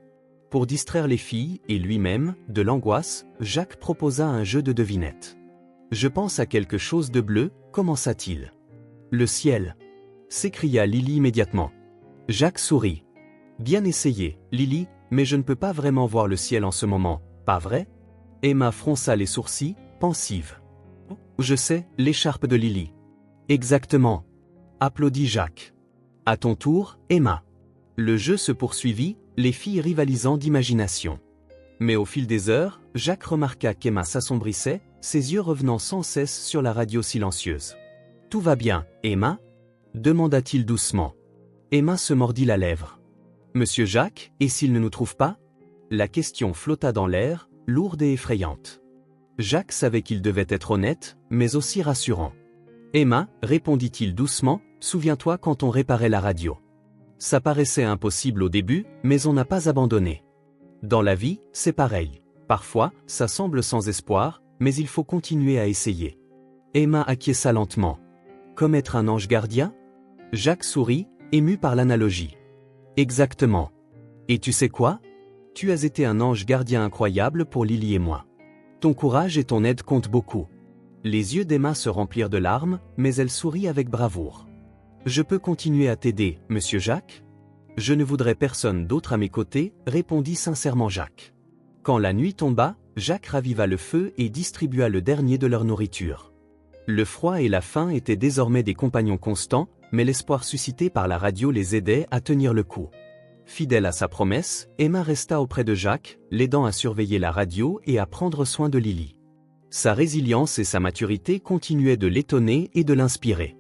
Pour distraire les filles, et lui-même, de l'angoisse, Jacques proposa un jeu de devinettes. « Je pense à quelque chose de bleu » commença-t-il. « Le ciel » s'écria Lily immédiatement. Jacques sourit. « Bien essayé, Lily, mais je ne peux pas vraiment voir le ciel en ce moment, pas vrai ?» Emma fronça les sourcils, pensive. « Je sais, l'écharpe de Lily. »« Exactement. » applaudit Jacques. « À ton tour, Emma. » Le jeu se poursuivit, les filles rivalisant d'imagination. Mais au fil des heures, Jacques remarqua qu'Emma s'assombrissait, ses yeux revenant sans cesse sur la radio silencieuse. « Tout va bien, Emma ?» demanda-t-il doucement. Emma se mordit la lèvre. « Monsieur Jacques, et s'il ne nous trouve pas ?» La question flotta dans l'air, lourde et effrayante. Jacques savait qu'il devait être honnête, mais aussi rassurant. « Emma, répondit-il doucement, souviens-toi quand on réparait la radio. Ça paraissait impossible au début, mais on n'a pas abandonné. Dans la vie, c'est pareil. Parfois, ça semble sans espoir, mais il faut continuer à essayer. » Emma acquiesça lentement. « Comme être un ange gardien ?» Jacques sourit, ému par l'analogie. « Exactement. Et tu sais quoi ? Tu as été un ange gardien incroyable pour Lily et moi. Ton courage et ton aide comptent beaucoup. » Les yeux d'Emma se remplirent de larmes, mais elle sourit avec bravoure. « Je peux continuer à t'aider, monsieur Jacques ? Je ne voudrais personne d'autre à mes côtés, répondit sincèrement Jacques. Quand la nuit tomba, Jacques raviva le feu et distribua le dernier de leur nourriture. Le froid et la faim étaient désormais des compagnons constants, mais l'espoir suscité par la radio les aidait à tenir le coup. Fidèle à sa promesse, Emma resta auprès de Jacques, l'aidant à surveiller la radio et à prendre soin de Lily. Sa résilience et sa maturité continuaient de l'étonner et de l'inspirer.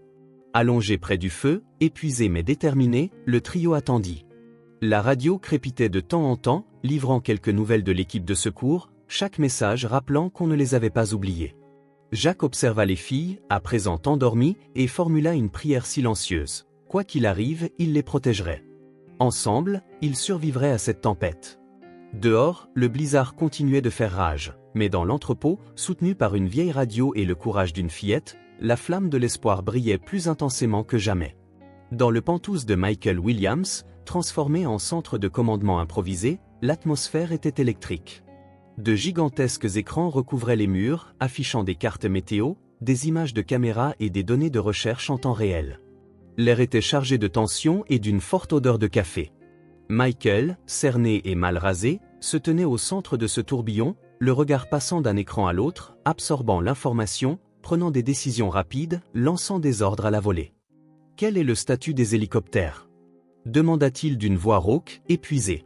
Allongé près du feu, épuisé mais déterminé, le trio attendit. La radio crépitait de temps en temps, livrant quelques nouvelles de l'équipe de secours, chaque message rappelant qu'on ne les avait pas oubliés. Jacques observa les filles, à présent endormies, et formula une prière silencieuse. Quoi qu'il arrive, il les protégerait. Ensemble, ils survivraient à cette tempête. Dehors, le blizzard continuait de faire rage, mais dans l'entrepôt, soutenu par une vieille radio et le courage d'une fillette, la flamme de l'espoir brillait plus intensément que jamais. Dans le Penthouse de Michael Williams, transformé en centre de commandement improvisé, l'atmosphère était électrique. De gigantesques écrans recouvraient les murs, affichant des cartes météo, des images de caméras et des données de recherche en temps réel. L'air était chargé de tension et d'une forte odeur de café. Michael, cerné et mal rasé, se tenait au centre de ce tourbillon, le regard passant d'un écran à l'autre, absorbant l'information, prenant des décisions rapides, lançant des ordres à la volée. « Quel est le statut des hélicoptères ?» demanda-t-il d'une voix rauque, épuisée.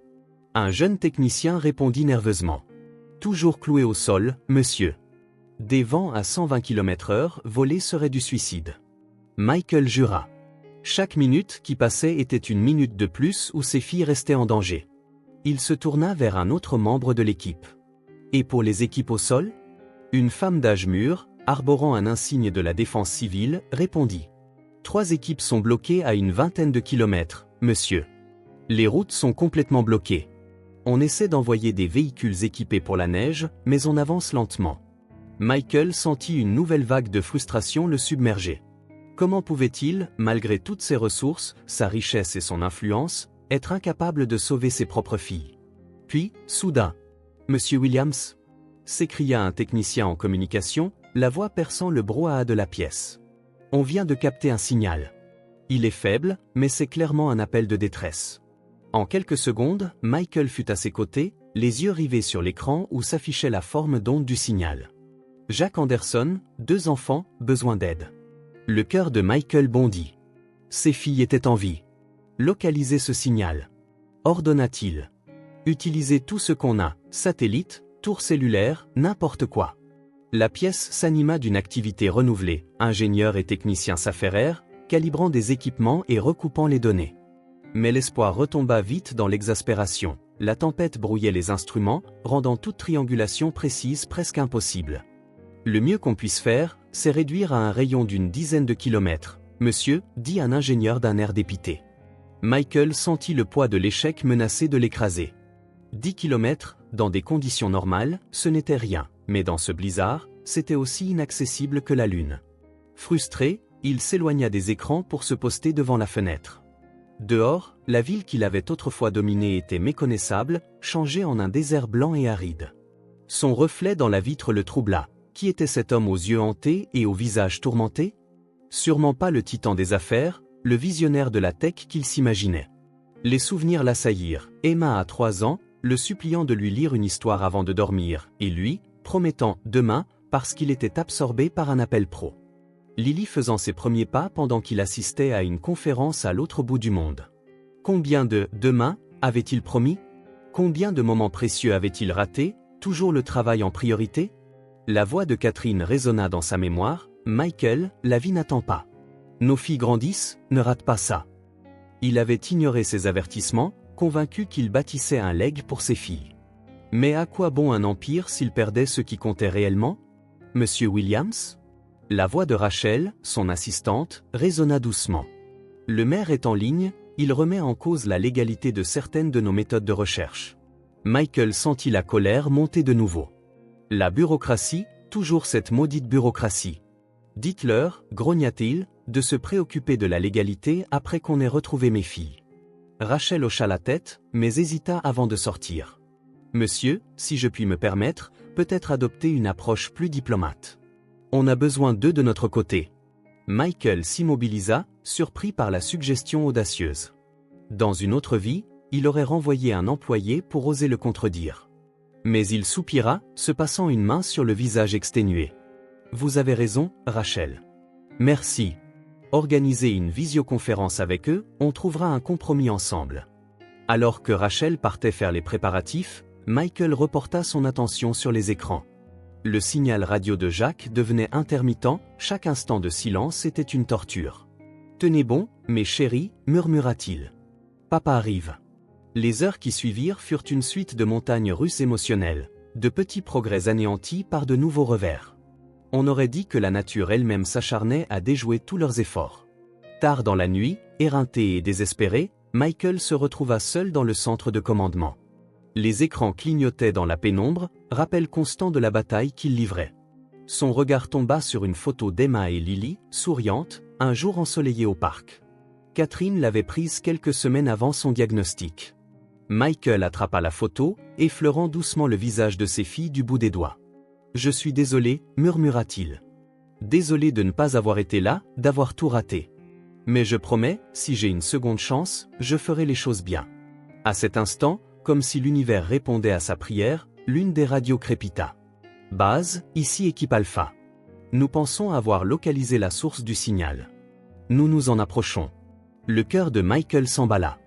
Un jeune technicien répondit nerveusement. « Toujours cloué au sol, monsieur. Des vents à 120 km/h, voler serait du suicide. » Michael jura. Chaque minute qui passait était une minute de plus où ses filles restaient en danger. Il se tourna vers un autre membre de l'équipe. « Et pour les équipes au sol ?» Une femme d'âge mûr, arborant un insigne de la défense civile, répondit. « 3 équipes sont bloquées à une vingtaine de kilomètres, monsieur. Les routes sont complètement bloquées. On essaie d'envoyer des véhicules équipés pour la neige, mais on avance lentement. » Michael sentit une nouvelle vague de frustration le submerger. Comment pouvait-il, malgré toutes ses ressources, sa richesse et son influence, être incapable de sauver ses propres filles? Puis, soudain, « Monsieur Williams ?» s'écria un technicien en communication, la voix perçant le brouhaha de la pièce. « On vient de capter un signal. Il est faible, mais c'est clairement un appel de détresse. » En quelques secondes, Michael fut à ses côtés, les yeux rivés sur l'écran où s'affichait la forme d'onde du signal. Jacques Anderson, 2 enfants, besoin d'aide. Le cœur de Michael bondit. Ses filles étaient en vie. Localisez ce signal. Ordonna-t-il. Utilisez tout ce qu'on a, satellite, tour cellulaire, n'importe quoi. La pièce s'anima d'une activité renouvelée, ingénieurs et techniciens s'affairèrent, calibrant des équipements et recoupant les données. Mais l'espoir retomba vite dans l'exaspération. La tempête brouillait les instruments, rendant toute triangulation précise presque impossible. Le mieux qu'on puisse faire, c'est réduire à un rayon d'une dizaine de kilomètres, monsieur, dit un ingénieur d'un air dépité. Michael sentit le poids de l'échec menacer de l'écraser. 10 kilomètres, dans des conditions normales, ce n'était rien, mais dans ce blizzard, c'était aussi inaccessible que la lune. Frustré, il s'éloigna des écrans pour se poster devant la fenêtre. Dehors, la ville qu'il avait autrefois dominée était méconnaissable, changée en un désert blanc et aride. Son reflet dans la vitre le troubla. Qui était cet homme aux yeux hantés et au visage tourmenté? Sûrement pas le titan des affaires, le visionnaire de la tech qu'il s'imaginait. Les souvenirs l'assaillirent. Emma a 3 ans, le suppliant de lui lire une histoire avant de dormir, et lui, promettant demain, parce qu'il était absorbé par un appel pro. Lily faisant ses premiers pas pendant qu'il assistait à une conférence à l'autre bout du monde. Combien de demain avait-il promis? Combien de moments précieux avait-il ratés, toujours le travail en priorité? La voix de Catherine résonna dans sa mémoire. Michael, la vie n'attend pas. Nos filles grandissent, ne rate pas ça. Il avait ignoré ces avertissements, convaincu qu'il bâtissait un legs pour ses filles. Mais à quoi bon un empire s'il perdait ce qui comptait réellement? Monsieur Williams? La voix de Rachel, son assistante, résonna doucement. Le maire est en ligne, il remet en cause la légalité de certaines de nos méthodes de recherche. Michael sentit la colère monter de nouveau. La bureaucratie, toujours cette maudite bureaucratie. Dites-leur, grogna-t-il, de se préoccuper de la légalité après qu'on ait retrouvé mes filles. Rachel hocha la tête, mais hésita avant de sortir. Monsieur, si je puis me permettre, peut-être adopter une approche plus diplomate. On a besoin d'eux de notre côté. Michael s'immobilisa, surpris par la suggestion audacieuse. Dans une autre vie, il aurait renvoyé un employé pour oser le contredire. Mais il soupira, se passant une main sur le visage exténué. Vous avez raison, Rachel. Merci. Organisez une visioconférence avec eux, on trouvera un compromis ensemble. Alors que Rachel partait faire les préparatifs, Michael reporta son attention sur les écrans. Le signal radio de Jacques devenait intermittent, chaque instant de silence était une torture. Tenez bon, mes chéris, murmura-t-il. Papa arrive. Les heures qui suivirent furent une suite de montagnes russes émotionnelles, de petits progrès anéantis par de nouveaux revers. On aurait dit que la nature elle-même s'acharnait à déjouer tous leurs efforts. Tard dans la nuit, éreinté et désespéré, Michael se retrouva seul dans le centre de commandement. Les écrans clignotaient dans la pénombre, rappel constant de la bataille qu'il livrait. Son regard tomba sur une photo d'Emma et Lily, souriantes, un jour ensoleillé au parc. Catherine l'avait prise quelques semaines avant son diagnostic. Michael attrapa la photo, effleurant doucement le visage de ses filles du bout des doigts. « Je suis désolé, murmura-t-il. Désolé de ne pas avoir été là, d'avoir tout raté. Mais je promets, si j'ai une seconde chance, je ferai les choses bien. » À cet instant, comme si l'univers répondait à sa prière, l'une des radios crépita. « Base, ici équipe Alpha. Nous pensons avoir localisé la source du signal. Nous nous en approchons. » Le cœur de Michael s'emballa.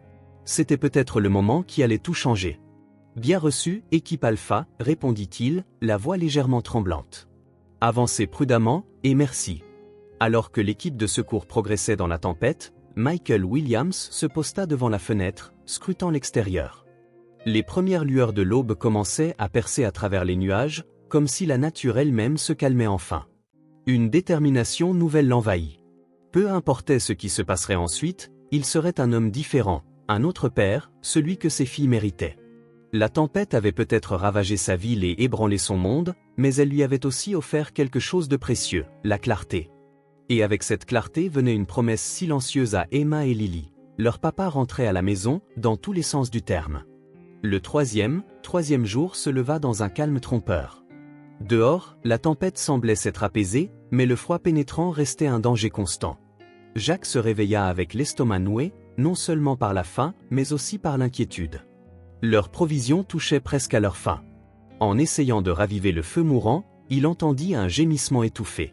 C'était peut-être le moment qui allait tout changer. « Bien reçu, équipe Alpha, répondit-il, la voix légèrement tremblante. « Avancez prudemment, et merci. » Alors que l'équipe de secours progressait dans la tempête, Michael Williams se posta devant la fenêtre, scrutant l'extérieur. Les premières lueurs de l'aube commençaient à percer à travers les nuages, comme si la nature elle-même se calmait enfin. Une détermination nouvelle l'envahit. Peu importait ce qui se passerait ensuite, il serait un homme différent, un autre père, celui que ses filles méritaient. La tempête avait peut-être ravagé sa ville et ébranlé son monde, mais elle lui avait aussi offert quelque chose de précieux, la clarté. Et avec cette clarté venait une promesse silencieuse à Emma et Lily. Leur papa rentrait à la maison, dans tous les sens du terme. Le troisième jour se leva dans un calme trompeur. Dehors, la tempête semblait s'être apaisée, mais le froid pénétrant restait un danger constant. Jacques se réveilla avec l'estomac noué, non seulement par la faim, mais aussi par l'inquiétude. Leurs provisions touchaient presque à leur fin. En essayant de raviver le feu mourant, il entendit un gémissement étouffé.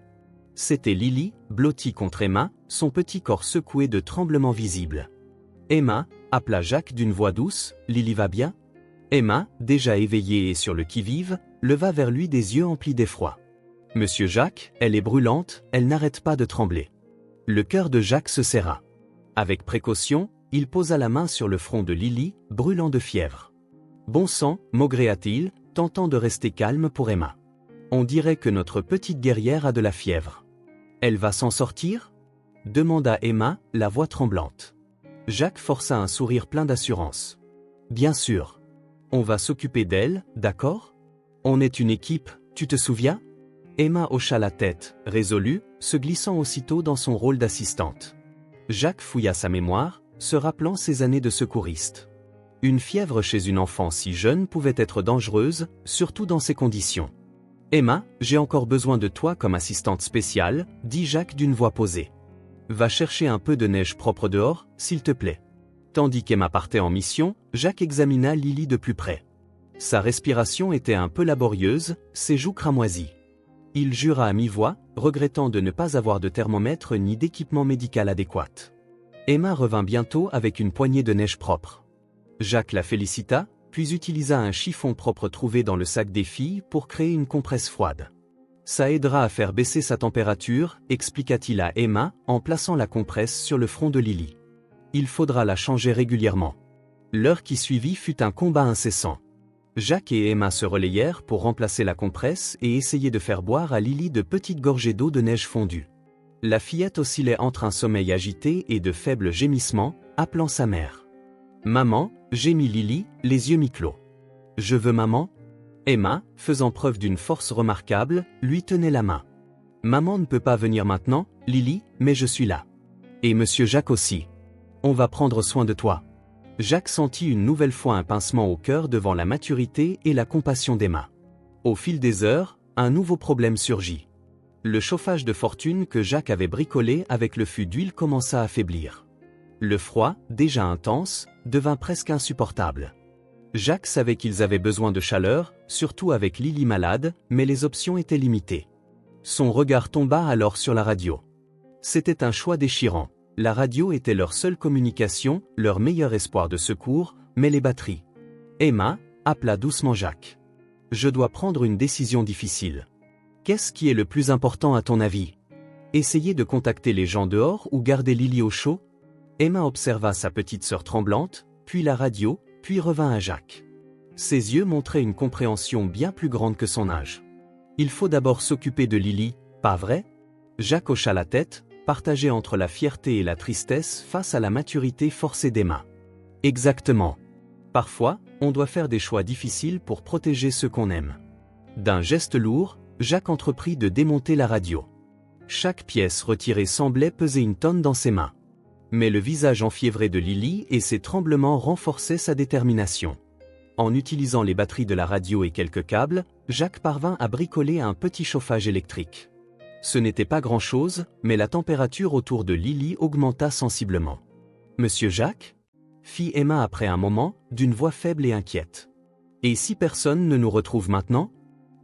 C'était Lily, blottie contre Emma, son petit corps secoué de tremblements visibles. « Emma » appela Jacques d'une voix douce, « Lily va bien ?» Emma, déjà éveillée et sur le qui-vive, leva vers lui des yeux emplis d'effroi. « Monsieur Jacques, elle est brûlante, elle n'arrête pas de trembler. » Le cœur de Jacques se serra. Avec précaution, il posa la main sur le front de Lily, brûlant de fièvre. « Bon sang » maugréa-t-il, tentant de rester calme pour Emma. « On dirait que notre petite guerrière a de la fièvre. »« Elle va s'en sortir ?» demanda Emma, la voix tremblante. Jacques força un sourire plein d'assurance. « Bien sûr. On va s'occuper d'elle, d'accord ? On est une équipe, tu te souviens ?» Emma hocha la tête, résolue, se glissant aussitôt dans son rôle d'assistante. Jacques fouilla sa mémoire, se rappelant ses années de secouriste. Une fièvre chez une enfant si jeune pouvait être dangereuse, surtout dans ces conditions. « Emma, j'ai encore besoin de toi comme assistante spéciale, » dit Jacques d'une voix posée. « Va chercher un peu de neige propre dehors, s'il te plaît. » Tandis qu'Emma partait en mission, Jacques examina Lily de plus près. Sa respiration était un peu laborieuse, ses joues cramoisies. Il jura à mi-voix, regrettant de ne pas avoir de thermomètre ni d'équipement médical adéquat. Emma revint bientôt avec une poignée de neige propre. Jacques la félicita, puis utilisa un chiffon propre trouvé dans le sac des filles pour créer une compresse froide. Ça aidera à faire baisser sa température, expliqua-t-il à Emma en plaçant la compresse sur le front de Lily. Il faudra la changer régulièrement. L'heure qui suivit fut un combat incessant. Jacques et Emma se relayèrent pour remplacer la compresse et essayer de faire boire à Lily de petites gorgées d'eau de neige fondue. La fillette oscillait entre un sommeil agité et de faibles gémissements, appelant sa mère. « Maman » gémit Lily, les yeux mi-clos. « Je veux maman » Emma, faisant preuve d'une force remarquable, lui tenait la main. « Maman ne peut pas venir maintenant, Lily, mais je suis là. Et Monsieur Jacques aussi. On va prendre soin de toi. » Jacques sentit une nouvelle fois un pincement au cœur devant la maturité et la compassion d'Emma. Au fil des heures, un nouveau problème surgit. Le chauffage de fortune que Jacques avait bricolé avec le fût d'huile commença à faiblir. Le froid, déjà intense, devint presque insupportable. Jacques savait qu'ils avaient besoin de chaleur, surtout avec Lily malade, mais les options étaient limitées. Son regard tomba alors sur la radio. C'était un choix déchirant. La radio était leur seule communication, leur meilleur espoir de secours, mais les batteries. Emma appela doucement Jacques. « Je dois prendre une décision difficile. Qu'est-ce qui est le plus important à ton avis? Essayer de contacter les gens dehors ou garder Lily au chaud ?» Emma observa sa petite sœur tremblante, puis la radio, puis revint à Jacques. Ses yeux montraient une compréhension bien plus grande que son âge. « Il faut d'abord s'occuper de Lily, pas vrai ?» Jacques hocha la tête, partagé entre la fierté et la tristesse face à la maturité forcée d'Emma. « Exactement. Parfois, on doit faire des choix difficiles pour protéger ceux qu'on aime. » D'un geste lourd, Jacques entreprit de démonter la radio. Chaque pièce retirée semblait peser une tonne dans ses mains. Mais le visage enfiévré de Lily et ses tremblements renforçaient sa détermination. En utilisant les batteries de la radio et quelques câbles, Jacques parvint à bricoler un petit chauffage électrique. Ce n'était pas grand-chose, mais la température autour de Lily augmenta sensiblement. « Monsieur Jacques » fit Emma après un moment, d'une voix faible et inquiète. « Et si personne ne nous retrouve maintenant ?»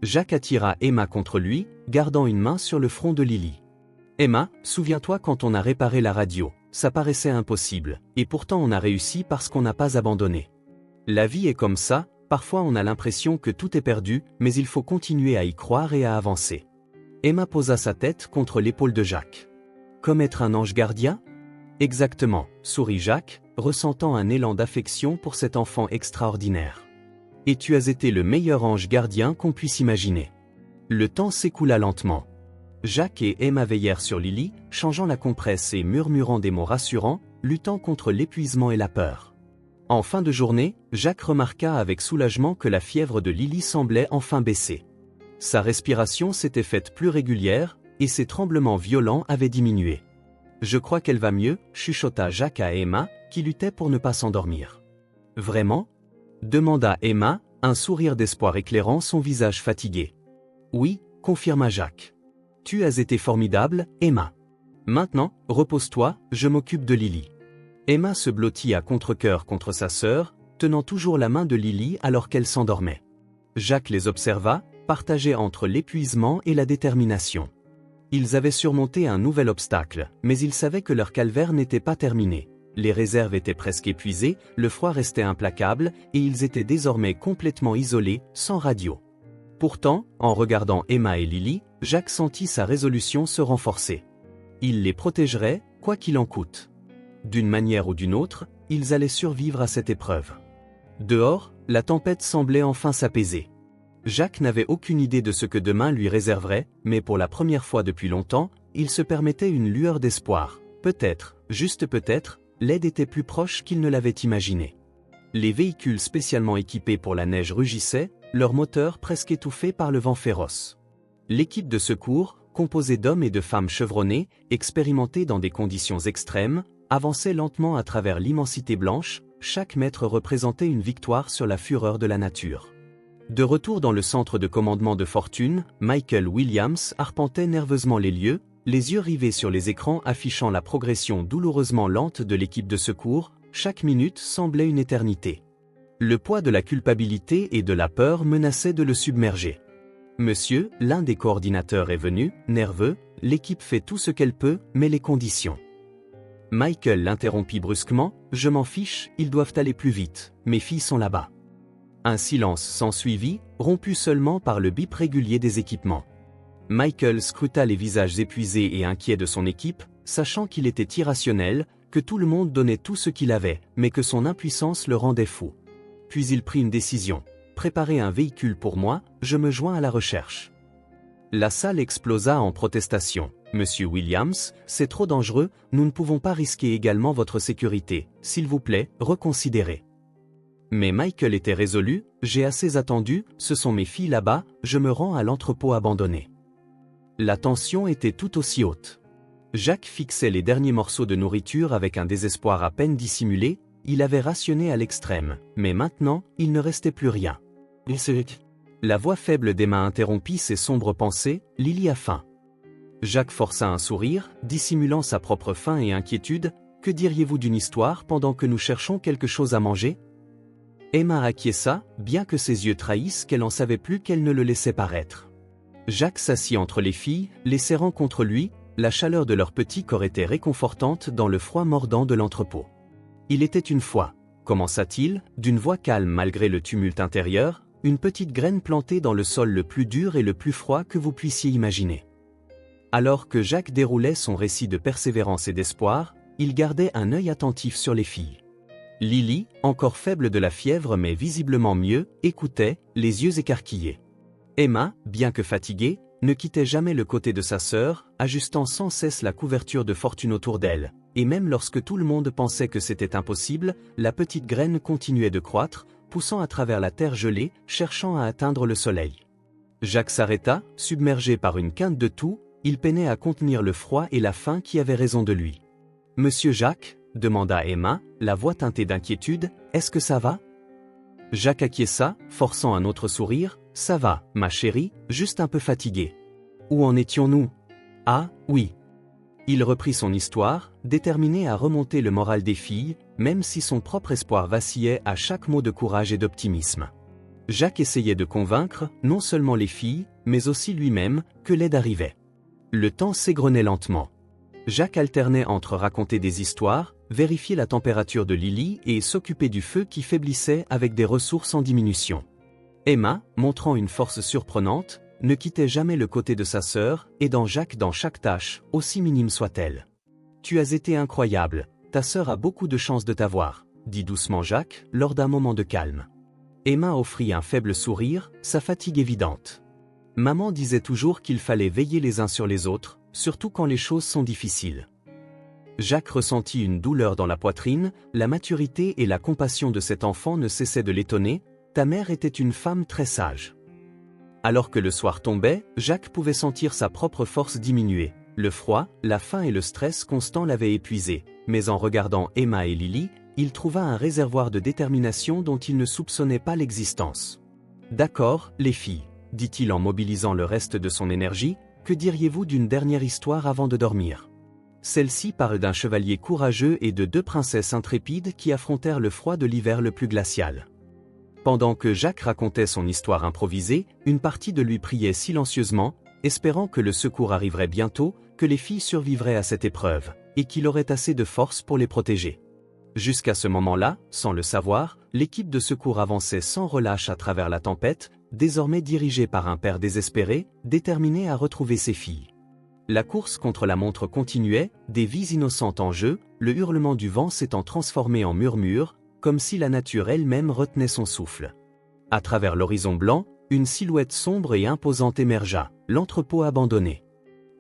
Jacques attira Emma contre lui, gardant une main sur le front de Lily. « Emma, souviens-toi quand on a réparé la radio, ça paraissait impossible, et pourtant on a réussi parce qu'on n'a pas abandonné. La vie est comme ça, parfois on a l'impression que tout est perdu, mais il faut continuer à y croire et à avancer. » Emma posa sa tête contre l'épaule de Jacques. « Comme être un ange gardien ?» « Exactement, » sourit Jacques, ressentant un élan d'affection pour cet enfant extraordinaire. « Et tu as été le meilleur ange gardien qu'on puisse imaginer. » Le temps s'écoula lentement. Jacques et Emma veillèrent sur Lily, changeant la compresse et murmurant des mots rassurants, luttant contre l'épuisement et la peur. En fin de journée, Jacques remarqua avec soulagement que la fièvre de Lily semblait enfin baisser. Sa respiration s'était faite plus régulière, et ses tremblements violents avaient diminué. « Je crois qu'elle va mieux » chuchota Jacques à Emma, qui luttait pour ne pas s'endormir. « Vraiment » demanda Emma, un sourire d'espoir éclairant son visage fatigué. « Oui » confirma Jacques. « Tu as été formidable, Emma. Maintenant, repose-toi, je m'occupe de Lily. » Emma se blottit à contre-cœur contre sa sœur, tenant toujours la main de Lily alors qu'elle s'endormait. Jacques les observa, partagés entre l'épuisement et la détermination. Ils avaient surmonté un nouvel obstacle, mais ils savaient que leur calvaire n'était pas terminé. Les réserves étaient presque épuisées, le froid restait implacable, et ils étaient désormais complètement isolés, sans radio. Pourtant, en regardant Emma et Lily, Jacques sentit sa résolution se renforcer. Il les protégerait, quoi qu'il en coûte. D'une manière ou d'une autre, ils allaient survivre à cette épreuve. Dehors, la tempête semblait enfin s'apaiser. Jacques n'avait aucune idée de ce que demain lui réserverait, mais pour la première fois depuis longtemps, il se permettait une lueur d'espoir. Peut-être, juste peut-être, l'aide était plus proche qu'il ne l'avait imaginé. Les véhicules spécialement équipés pour la neige rugissaient, leurs moteurs presque étouffés par le vent féroce. L'équipe de secours, composée d'hommes et de femmes chevronnés, expérimentés dans des conditions extrêmes, avançait lentement à travers l'immensité blanche, chaque mètre représentait une victoire sur la fureur de la nature. De retour dans le centre de commandement de Fortune, Michael Williams arpentait nerveusement les lieux, les yeux rivés sur les écrans affichant la progression douloureusement lente de l'équipe de secours, chaque minute semblait une éternité. Le poids de la culpabilité et de la peur menaçait de le submerger. « Monsieur, l'un des coordinateurs est venu, nerveux, l'équipe fait tout ce qu'elle peut, mais les conditions. » Michael l'interrompit brusquement, « Je m'en fiche, ils doivent aller plus vite, mes filles sont là-bas. » Un silence s'ensuivit, rompu seulement par le bip régulier des équipements. Michael scruta les visages épuisés et inquiets de son équipe, sachant qu'il était irrationnel, que tout le monde donnait tout ce qu'il avait, mais que son impuissance le rendait fou. Puis il prit une décision. Préparez un véhicule pour moi, je me joins à la recherche. La salle explosa en protestation. Monsieur Williams, c'est trop dangereux, nous ne pouvons pas risquer également votre sécurité. S'il vous plaît, reconsidérez. Mais Michael était résolu, j'ai assez attendu, ce sont mes filles là-bas, je me rends à l'entrepôt abandonné. La tension était tout aussi haute. Jacques fixait les derniers morceaux de nourriture avec un désespoir à peine dissimulé, il avait rationné à l'extrême, mais maintenant, il ne restait plus rien. La voix faible d'Emma interrompit ses sombres pensées, Lily a faim. Jacques força un sourire, dissimulant sa propre faim et inquiétude, que diriez-vous d'une histoire pendant que nous cherchons quelque chose à manger? Emma acquiesça, bien que ses yeux trahissent qu'elle en savait plus qu'elle ne le laissait paraître. Jacques s'assit entre les filles, les serrant contre lui, la chaleur de leur petit corps était réconfortante dans le froid mordant de l'entrepôt. Il était une fois, commença-t-il, d'une voix calme malgré le tumulte intérieur, une petite graine plantée dans le sol le plus dur et le plus froid que vous puissiez imaginer. Alors que Jacques déroulait son récit de persévérance et d'espoir, il gardait un œil attentif sur les filles. Lily, encore faible de la fièvre mais visiblement mieux, écoutait, les yeux écarquillés. Emma, bien que fatiguée, ne quittait jamais le côté de sa sœur, ajustant sans cesse la couverture de fortune autour d'elle, et même lorsque tout le monde pensait que c'était impossible, la petite graine continuait de croître, poussant à travers la terre gelée, cherchant à atteindre le soleil. Jacques s'arrêta, submergé par une quinte de toux, il peinait à contenir le froid et la faim qui avaient raison de lui. « Monsieur Jacques ?» demanda Emma, la voix teintée d'inquiétude, « est-ce que ça va ?» Jacques acquiesça, forçant un autre sourire, « Ça va, ma chérie, juste un peu fatigué. » Où en étions-nous? Ah, oui. Il reprit son histoire, déterminé à remonter le moral des filles, même si son propre espoir vacillait à chaque mot de courage et d'optimisme. Jacques essayait de convaincre, non seulement les filles, mais aussi lui-même, que l'aide arrivait. Le temps s'égrenait lentement. Jacques alternait entre raconter des histoires, vérifier la température de Lily et s'occuper du feu qui faiblissait avec des ressources en diminution. Emma, montrant une force surprenante, ne quittait jamais le côté de sa sœur, aidant Jacques dans chaque tâche, aussi minime soit-elle. « Tu as été incroyable, ta sœur a beaucoup de chance de t'avoir », dit doucement Jacques, lors d'un moment de calme. Emma offrit un faible sourire, sa fatigue évidente. Maman disait toujours qu'il fallait veiller les uns sur les autres, surtout quand les choses sont difficiles. Jacques ressentit une douleur dans la poitrine, la maturité et la compassion de cet enfant ne cessaient de l'étonner, ta mère était une femme très sage. Alors que le soir tombait, Jacques pouvait sentir sa propre force diminuer. Le froid, la faim et le stress constant l'avaient épuisé, mais en regardant Emma et Lily, il trouva un réservoir de détermination dont il ne soupçonnait pas l'existence. « D'accord, les filles, » dit-il en mobilisant le reste de son énergie, que diriez-vous d'une dernière histoire avant de dormir? Celle-ci parle d'un chevalier courageux et de deux princesses intrépides qui affrontèrent le froid de l'hiver le plus glacial. Pendant que Jacques racontait son histoire improvisée, une partie de lui priait silencieusement, espérant que le secours arriverait bientôt, que les filles survivraient à cette épreuve, et qu'il aurait assez de force pour les protéger. Jusqu'à ce moment-là, sans le savoir, l'équipe de secours avançait sans relâche à travers la tempête, désormais dirigée par un père désespéré, déterminé à retrouver ses filles. La course contre la montre continuait, des vies innocentes en jeu, le hurlement du vent s'étant transformé en murmure, comme si la nature elle-même retenait son souffle. À travers l'horizon blanc, une silhouette sombre et imposante émergea, l'entrepôt abandonné.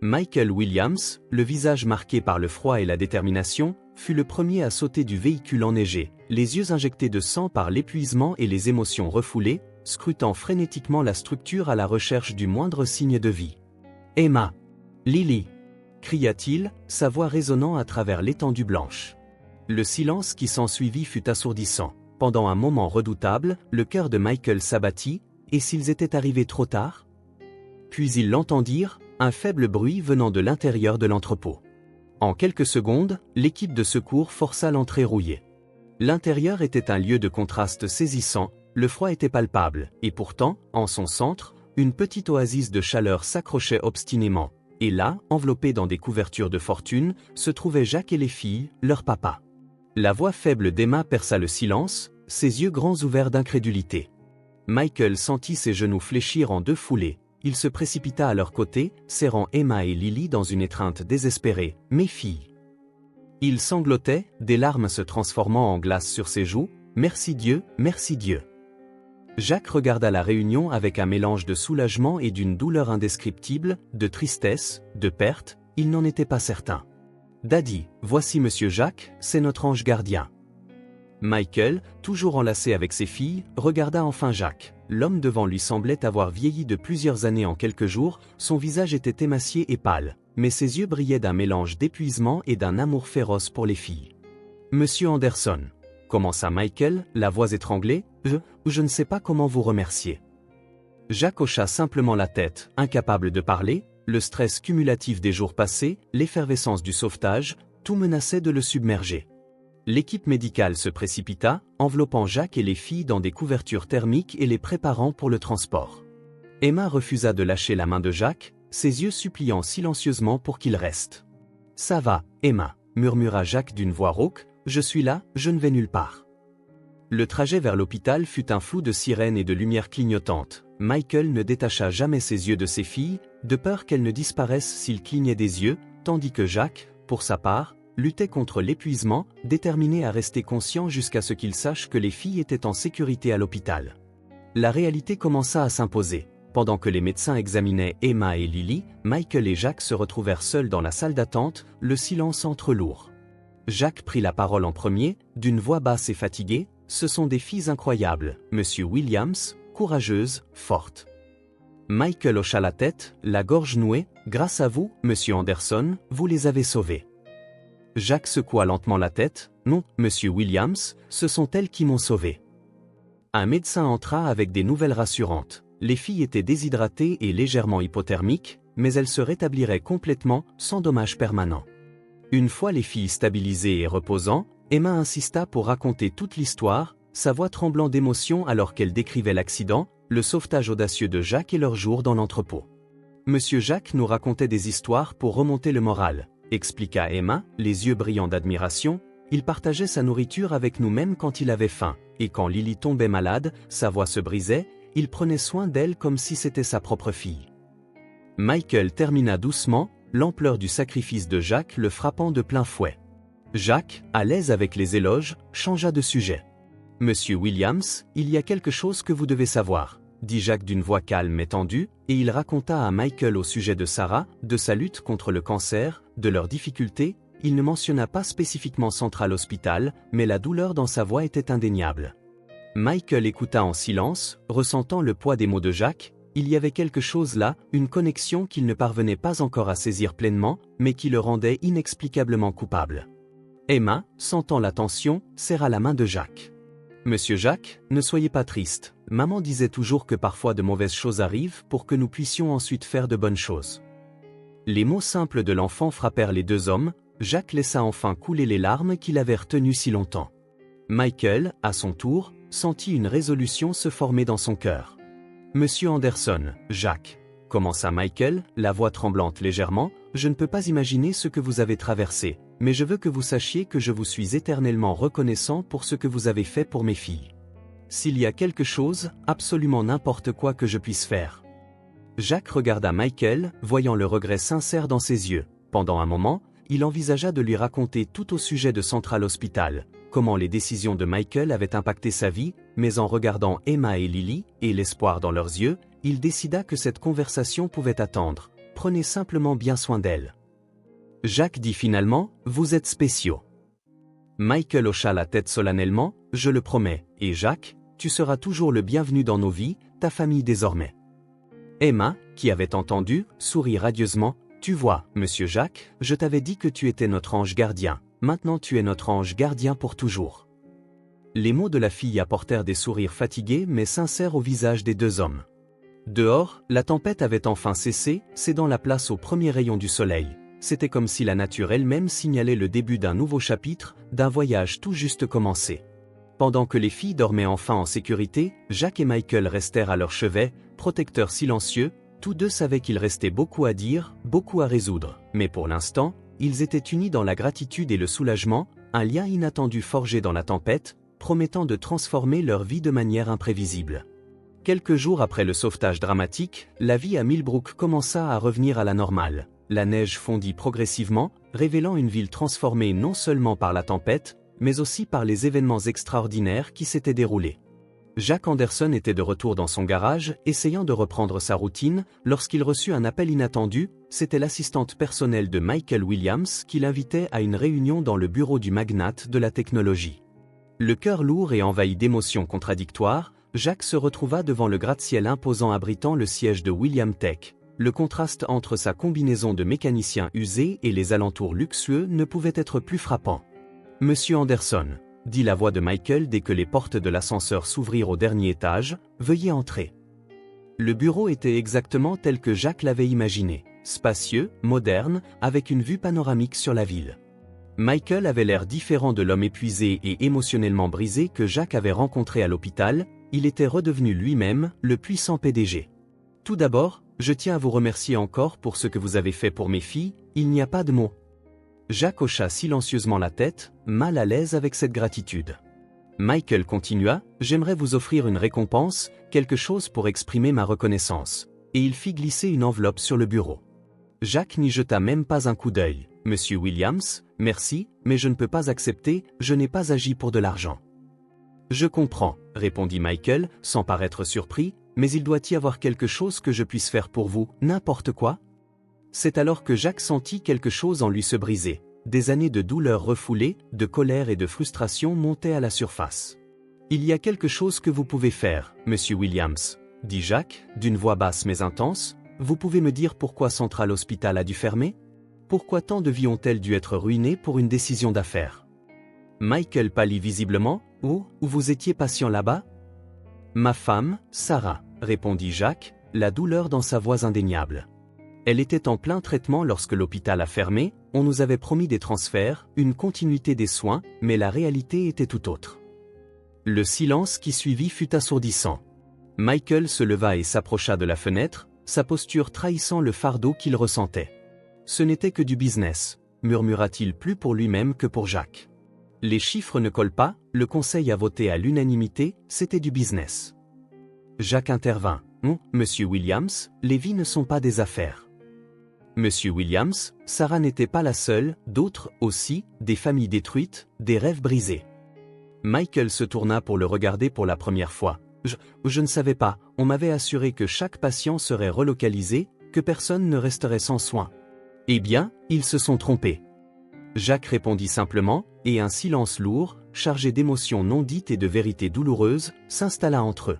Michael Williams, le visage marqué par le froid et la détermination, fut le premier à sauter du véhicule enneigé, les yeux injectés de sang par l'épuisement et les émotions refoulées, scrutant frénétiquement la structure à la recherche du moindre signe de vie. « Emma! Lily !» cria-t-il, sa voix résonnant à travers l'étendue blanche. Le silence qui s'ensuivit fut assourdissant. Pendant un moment redoutable, le cœur de Michael s'abattit, et s'ils étaient arrivés trop tard? Puis ils l'entendirent, un faible bruit venant de l'intérieur de l'entrepôt. En quelques secondes, l'équipe de secours força l'entrée rouillée. L'intérieur était un lieu de contraste saisissant, le froid était palpable, et pourtant, en son centre, une petite oasis de chaleur s'accrochait obstinément. Et là, enveloppés dans des couvertures de fortune, se trouvaient Jacques et les filles, leur papa. La voix faible d'Emma perça le silence, ses yeux grands ouverts d'incrédulité. Michael sentit ses genoux fléchir en 2 foulées. Il se précipita à leur côté, serrant Emma et Lily dans une étreinte désespérée. « Mes filles !» Il sanglotait, des larmes se transformant en glace sur ses joues. « Merci Dieu, merci Dieu !» Jacques regarda la réunion avec un mélange de soulagement et d'une douleur indescriptible, de tristesse, de perte, il n'en était pas certain. « Daddy, voici Monsieur Jacques, c'est notre ange gardien. » Michael, toujours enlacé avec ses filles, regarda enfin Jacques. L'homme devant lui semblait avoir vieilli de plusieurs années en quelques jours, son visage était émacié et pâle, mais ses yeux brillaient d'un mélange d'épuisement et d'un amour féroce pour les filles. « Monsieur Anderson » commença Michael, la voix étranglée, je ne sais pas comment vous remercier. Jacques hocha simplement la tête, incapable de parler, le stress cumulatif des jours passés, l'effervescence du sauvetage, tout menaçait de le submerger. L'équipe médicale se précipita, enveloppant Jacques et les filles dans des couvertures thermiques et les préparant pour le transport. Emma refusa de lâcher la main de Jacques, ses yeux suppliant silencieusement pour qu'il reste. « Ça va, Emma » murmura Jacques d'une voix rauque, « je suis là, je ne vais nulle part. » Le trajet vers l'hôpital fut un flou de sirènes et de lumières clignotantes. Michael ne détacha jamais ses yeux de ses filles, de peur qu'elles ne disparaissent s'il clignait des yeux, tandis que Jacques, pour sa part, luttait contre l'épuisement, déterminé à rester conscient jusqu'à ce qu'il sache que les filles étaient en sécurité à l'hôpital. La réalité commença à s'imposer. Pendant que les médecins examinaient Emma et Lily, Michael et Jacques se retrouvèrent seuls dans la salle d'attente, le silence entre lourd. Jacques prit la parole en premier, d'une voix basse et fatiguée. « Ce sont des filles incroyables, Monsieur Williams, courageuses, fortes. » Michael hocha la tête, la gorge nouée. « Grâce à vous, Monsieur Anderson, vous les avez sauvées. » Jacques secoua lentement la tête. « Non, Monsieur Williams, ce sont elles qui m'ont sauvé. » Un médecin entra avec des nouvelles rassurantes. Les filles étaient déshydratées et légèrement hypothermiques, mais elles se rétabliraient complètement, sans dommage permanent. Une fois les filles stabilisées et reposant, Emma insista pour raconter toute l'histoire, sa voix tremblant d'émotion alors qu'elle décrivait l'accident, le sauvetage audacieux de Jacques et leur jour dans l'entrepôt. « Monsieur Jacques nous racontait des histoires pour remonter le moral », expliqua Emma, les yeux brillants d'admiration. « Il partageait sa nourriture avec nous même quand il avait faim, et quand Lily tombait malade, sa voix se brisait, il prenait soin d'elle comme si c'était sa propre fille. » Michael termina doucement, l'ampleur du sacrifice de Jacques le frappant de plein fouet. Jacques, à l'aise avec les éloges, changea de sujet. « Monsieur Williams, il y a quelque chose que vous devez savoir, » dit Jacques d'une voix calme et tendue, et il raconta à Michael au sujet de Sarah, de sa lutte contre le cancer, de leurs difficultés. Il ne mentionna pas spécifiquement Central Hospital, mais la douleur dans sa voix était indéniable. Michael écouta en silence, ressentant le poids des mots de Jacques. Il y avait quelque chose là, une connexion qu'il ne parvenait pas encore à saisir pleinement, mais qui le rendait inexplicablement coupable. Emma, sentant la tension, serra la main de Jacques. « Monsieur Jacques, ne soyez pas triste. Maman disait toujours que parfois de mauvaises choses arrivent pour que nous puissions ensuite faire de bonnes choses. » Les mots simples de l'enfant frappèrent les deux hommes. Jacques laissa enfin couler les larmes qu'il avait retenues si longtemps. Michael, à son tour, sentit une résolution se former dans son cœur. « Monsieur Anderson, Jacques, » commença Michael, la voix tremblante légèrement, « je ne peux pas imaginer ce que vous avez traversé, mais je veux que vous sachiez que je vous suis éternellement reconnaissant pour ce que vous avez fait pour mes filles. S'il y a quelque chose, absolument n'importe quoi que je puisse faire. » Jacques regarda Michael, voyant le regret sincère dans ses yeux. Pendant un moment, il envisagea de lui raconter tout au sujet de Central Hospital, comment les décisions de Michael avaient impacté sa vie, mais en regardant Emma et Lily, et l'espoir dans leurs yeux, il décida que cette conversation pouvait attendre. Prenez simplement bien soin d'elle. Jacques dit finalement, « Vous êtes spéciaux. » Michael hocha la tête solennellement, « Je le promets, et Jacques, tu seras toujours le bienvenu dans nos vies, ta famille désormais. » Emma, qui avait entendu, sourit radieusement, « Tu vois, Monsieur Jacques, je t'avais dit que tu étais notre ange gardien, maintenant tu es notre ange gardien pour toujours. » Les mots de la fille apportèrent des sourires fatigués mais sincères au visage des deux hommes. Dehors, la tempête avait enfin cessé, cédant la place aux premiers rayons du soleil. C'était comme si la nature elle-même signalait le début d'un nouveau chapitre, d'un voyage tout juste commencé. Pendant que les filles dormaient enfin en sécurité, Jacques et Michael restèrent à leur chevet, protecteurs silencieux. Tous deux savaient qu'il restait beaucoup à dire, beaucoup à résoudre, mais pour l'instant, ils étaient unis dans la gratitude et le soulagement, un lien inattendu forgé dans la tempête, promettant de transformer leur vie de manière imprévisible. Quelques jours après le sauvetage dramatique, la vie à Millbrook commença à revenir à la normale. La neige fondit progressivement, révélant une ville transformée non seulement par la tempête, mais aussi par les événements extraordinaires qui s'étaient déroulés. Jack Anderson était de retour dans son garage, essayant de reprendre sa routine, lorsqu'il reçut un appel inattendu. C'était l'assistante personnelle de Michael Williams qui l'invitait à une réunion dans le bureau du magnate de la technologie. Le cœur lourd et envahi d'émotions contradictoires, Jack se retrouva devant le gratte-ciel imposant abritant le siège de William Tech. Le contraste entre sa combinaison de mécanicien usé et les alentours luxueux ne pouvait être plus frappant. « Monsieur Anderson », dit la voix de Michael dès que les portes de l'ascenseur s'ouvrirent au dernier étage, « veuillez entrer ». Le bureau était exactement tel que Jack l'avait imaginé, spacieux, moderne, avec une vue panoramique sur la ville. Michael avait l'air différent de l'homme épuisé et émotionnellement brisé que Jack avait rencontré à l'hôpital. Il était redevenu lui-même, le puissant PDG. « Tout d'abord, je tiens à vous remercier encore pour ce que vous avez fait pour mes filles, il n'y a pas de mots. » Jack hocha silencieusement la tête, mal à l'aise avec cette gratitude. Michael continua, « J'aimerais vous offrir une récompense, quelque chose pour exprimer ma reconnaissance. » Et il fit glisser une enveloppe sur le bureau. Jack n'y jeta même pas un coup d'œil. « Monsieur Williams, merci, mais je ne peux pas accepter, je n'ai pas agi pour de l'argent. » « Je comprends, » répondit Michael, sans paraître surpris, « mais il doit y avoir quelque chose que je puisse faire pour vous, n'importe quoi ?» C'est alors que Jack sentit quelque chose en lui se briser. Des années de douleur refoulée, de colère et de frustration montaient à la surface. « Il y a quelque chose que vous pouvez faire, Monsieur Williams, » dit Jack, d'une voix basse mais intense. « Vous pouvez me dire pourquoi Central Hospital a dû fermer? Pourquoi tant de vies ont-elles dû être ruinées pour une décision d'affaires ?» Michael pâlit visiblement. « Où vous étiez patient là-bas ?»« Ma femme, Sarah, » répondit Jack, la douleur dans sa voix indéniable. « Elle était en plein traitement lorsque l'hôpital a fermé, on nous avait promis des transferts, une continuité des soins, mais la réalité était tout autre. » Le silence qui suivit fut assourdissant. Michael se leva et s'approcha de la fenêtre, sa posture trahissant le fardeau qu'il ressentait. « Ce n'était que du business », murmura-t-il plus pour lui-même que pour Jack. Les chiffres ne collent pas, le conseil a voté à l'unanimité, c'était du business. Jack intervint. « Monsieur Williams, les vies ne sont pas des affaires. » Monsieur Williams, Sarah n'était pas la seule, d'autres aussi, des familles détruites, des rêves brisés. Michael se tourna pour le regarder pour la première fois. Je ne savais pas, on m'avait assuré que chaque patient serait relocalisé, que personne ne resterait sans soins. Eh bien, ils se sont trompés. Jack répondit simplement, et un silence lourd, chargé d'émotions non dites et de vérités douloureuses, s'installa entre eux.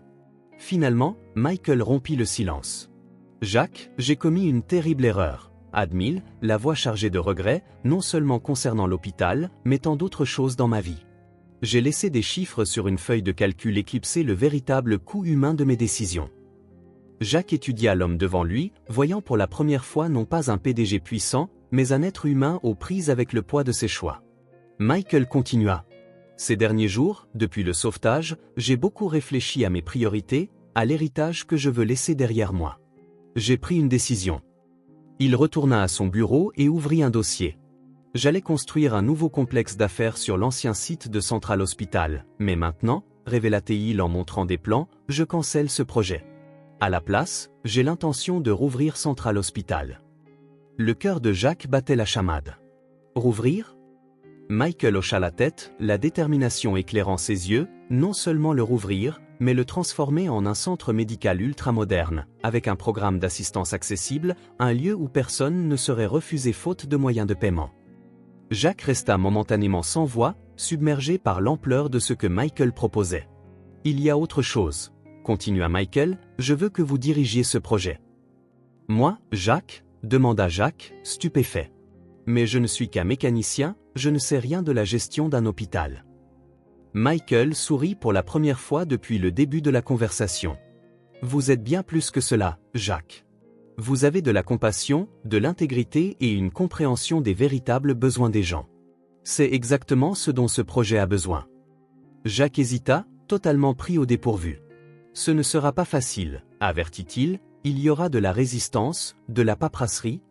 Finalement, Michael rompit le silence. « Jack, j'ai commis une terrible erreur, » admit, la voix chargée de regrets, non seulement concernant l'hôpital, mais tant d'autres choses dans ma vie. J'ai laissé des chiffres sur une feuille de calcul éclipser le véritable coût humain de mes décisions. Jack étudia l'homme devant lui, voyant pour la première fois non pas un PDG puissant, mais un être humain aux prises avec le poids de ses choix. Michael continua. « Ces derniers jours, depuis le sauvetage, j'ai beaucoup réfléchi à mes priorités, à l'héritage que je veux laisser derrière moi. J'ai pris une décision. » Il retourna à son bureau et ouvrit un dossier. « J'allais construire un nouveau complexe d'affaires sur l'ancien site de Central Hospital, mais maintenant, révéla-t-il en montrant des plans, je cancelle ce projet. À la place, j'ai l'intention de rouvrir Central Hospital. » Le cœur de Jack battait la chamade. « Rouvrir ?» Michael hocha la tête, la détermination éclairant ses yeux, non seulement le rouvrir, mais le transformer en un centre médical ultramoderne, avec un programme d'assistance accessible, un lieu où personne ne serait refusé faute de moyens de paiement. Jack resta momentanément sans voix, submergé par l'ampleur de ce que Michael proposait. « Il y a autre chose, » continua Michael, « je veux que vous dirigiez ce projet. »« Moi, Jack ?» demanda Jack, stupéfait. « Mais je ne suis qu'un mécanicien, je ne sais rien de la gestion d'un hôpital. » Michael sourit pour la première fois depuis le début de la conversation. « Vous êtes bien plus que cela, Jack. Vous avez de la compassion, de l'intégrité et une compréhension des véritables besoins des gens. C'est exactement ce dont ce projet a besoin. » Jack hésita, totalement pris au dépourvu. « Ce ne sera pas facile, » avertit-il, « il y aura de la résistance, de la paperasserie. »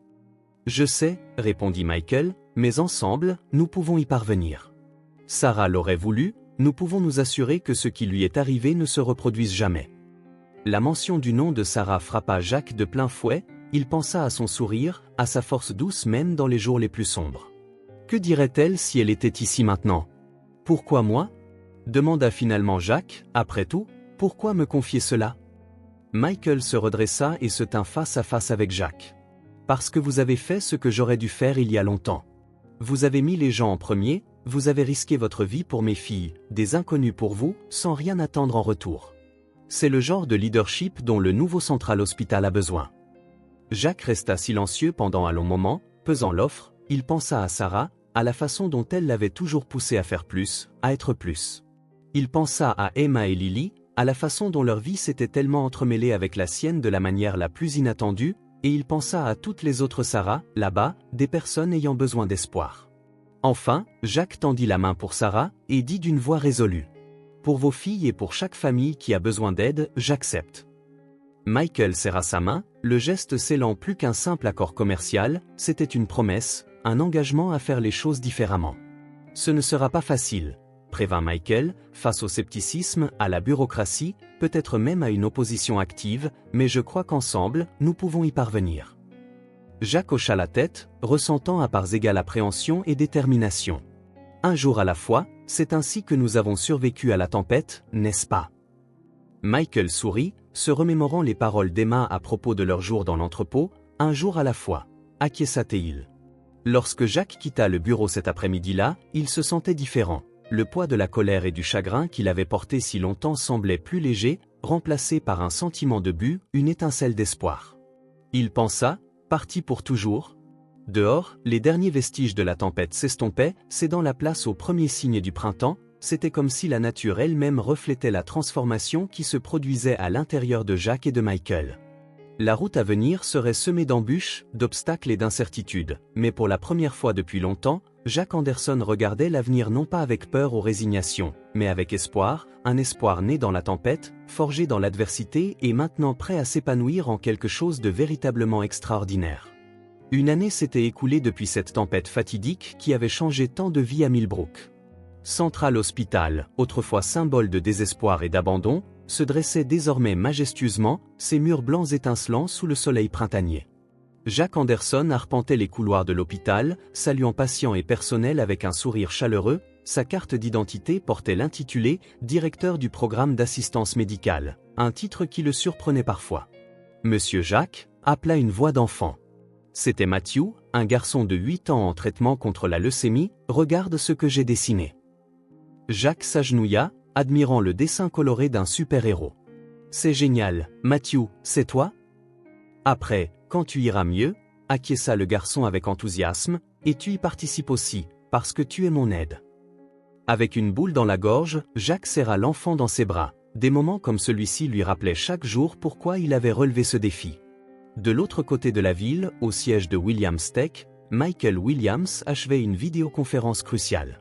« Je sais, » répondit Michael, « mais ensemble, nous pouvons y parvenir. Sarah l'aurait voulu, nous pouvons nous assurer que ce qui lui est arrivé ne se reproduise jamais. » La mention du nom de Sarah frappa Jacques de plein fouet, il pensa à son sourire, à sa force douce même dans les jours les plus sombres. Que dirait-elle si elle était ici maintenant? Pourquoi moi? Demanda finalement Jacques, après tout, pourquoi me confier cela? Michael se redressa et se tint face à face avec Jacques. Parce que vous avez fait ce que j'aurais dû faire il y a longtemps. Vous avez mis les gens en premier, vous avez risqué votre vie pour mes filles, des inconnus pour vous, sans rien attendre en retour. C'est le genre de leadership dont le nouveau Central Hospital a besoin. Jacques resta silencieux pendant un long moment, pesant l'offre, il pensa à Sarah, à la façon dont elle l'avait toujours poussé à faire plus, à être plus. Il pensa à Emma et Lily, à la façon dont leur vie s'était tellement entremêlée avec la sienne de la manière la plus inattendue, et il pensa à toutes les autres Sarah, là-bas, des personnes ayant besoin d'espoir. Enfin, Jacques tendit la main pour Sarah, et dit d'une voix résolue. Pour vos filles et pour chaque famille qui a besoin d'aide, j'accepte. Michael serra sa main, le geste scellant plus qu'un simple accord commercial, c'était une promesse, un engagement à faire les choses différemment. Ce ne sera pas facile, prévint Michael, face au scepticisme, à la bureaucratie, peut-être même à une opposition active, mais je crois qu'ensemble, nous pouvons y parvenir. Jacques hocha la tête, ressentant à parts égales appréhension et détermination. Un jour à la fois, c'est ainsi que nous avons survécu à la tempête, n'est-ce pas? Michael sourit, se remémorant les paroles d'Emma à propos de leur jour dans l'entrepôt, un jour à la fois, acquiesça-t-il. Lorsque Jacques quitta le bureau cet après-midi-là, il se sentait différent. Le poids de la colère et du chagrin qu'il avait porté si longtemps semblait plus léger, remplacé par un sentiment de but, une étincelle d'espoir. Il pensa, parti pour toujours. Dehors, les derniers vestiges de la tempête s'estompaient, cédant la place aux premiers signes du printemps, c'était comme si la nature elle-même reflétait la transformation qui se produisait à l'intérieur de Jacques et de Michael. La route à venir serait semée d'embûches, d'obstacles et d'incertitudes, mais pour la première fois depuis longtemps, Jacques Anderson regardait l'avenir non pas avec peur ou résignation, mais avec espoir, un espoir né dans la tempête, forgé dans l'adversité et maintenant prêt à s'épanouir en quelque chose de véritablement extraordinaire. Une année s'était écoulée depuis cette tempête fatidique qui avait changé tant de vies à Millbrook. Central Hospital, autrefois symbole de désespoir et d'abandon, se dressait désormais majestueusement, ses murs blancs étincelant sous le soleil printanier. Jacques Anderson arpentait les couloirs de l'hôpital, saluant patients et personnel avec un sourire chaleureux, sa carte d'identité portait l'intitulé « Directeur du programme d'assistance médicale », un titre qui le surprenait parfois. Monsieur Jacques, appela une voix d'enfant. C'était Matthew, un garçon de 8 ans en traitement contre la leucémie, regarde ce que j'ai dessiné. Jacques s'agenouilla, admirant le dessin coloré d'un super-héros. C'est génial, Matthew, c'est toi? Après, quand tu iras mieux, acquiesça le garçon avec enthousiasme, et tu y participes aussi, parce que tu es mon aide. Avec une boule dans la gorge, Jacques serra l'enfant dans ses bras. Des moments comme celui-ci lui rappelaient chaque jour pourquoi il avait relevé ce défi. De l'autre côté de la ville, au siège de Williams Tech, Michael Williams achevait une vidéoconférence cruciale.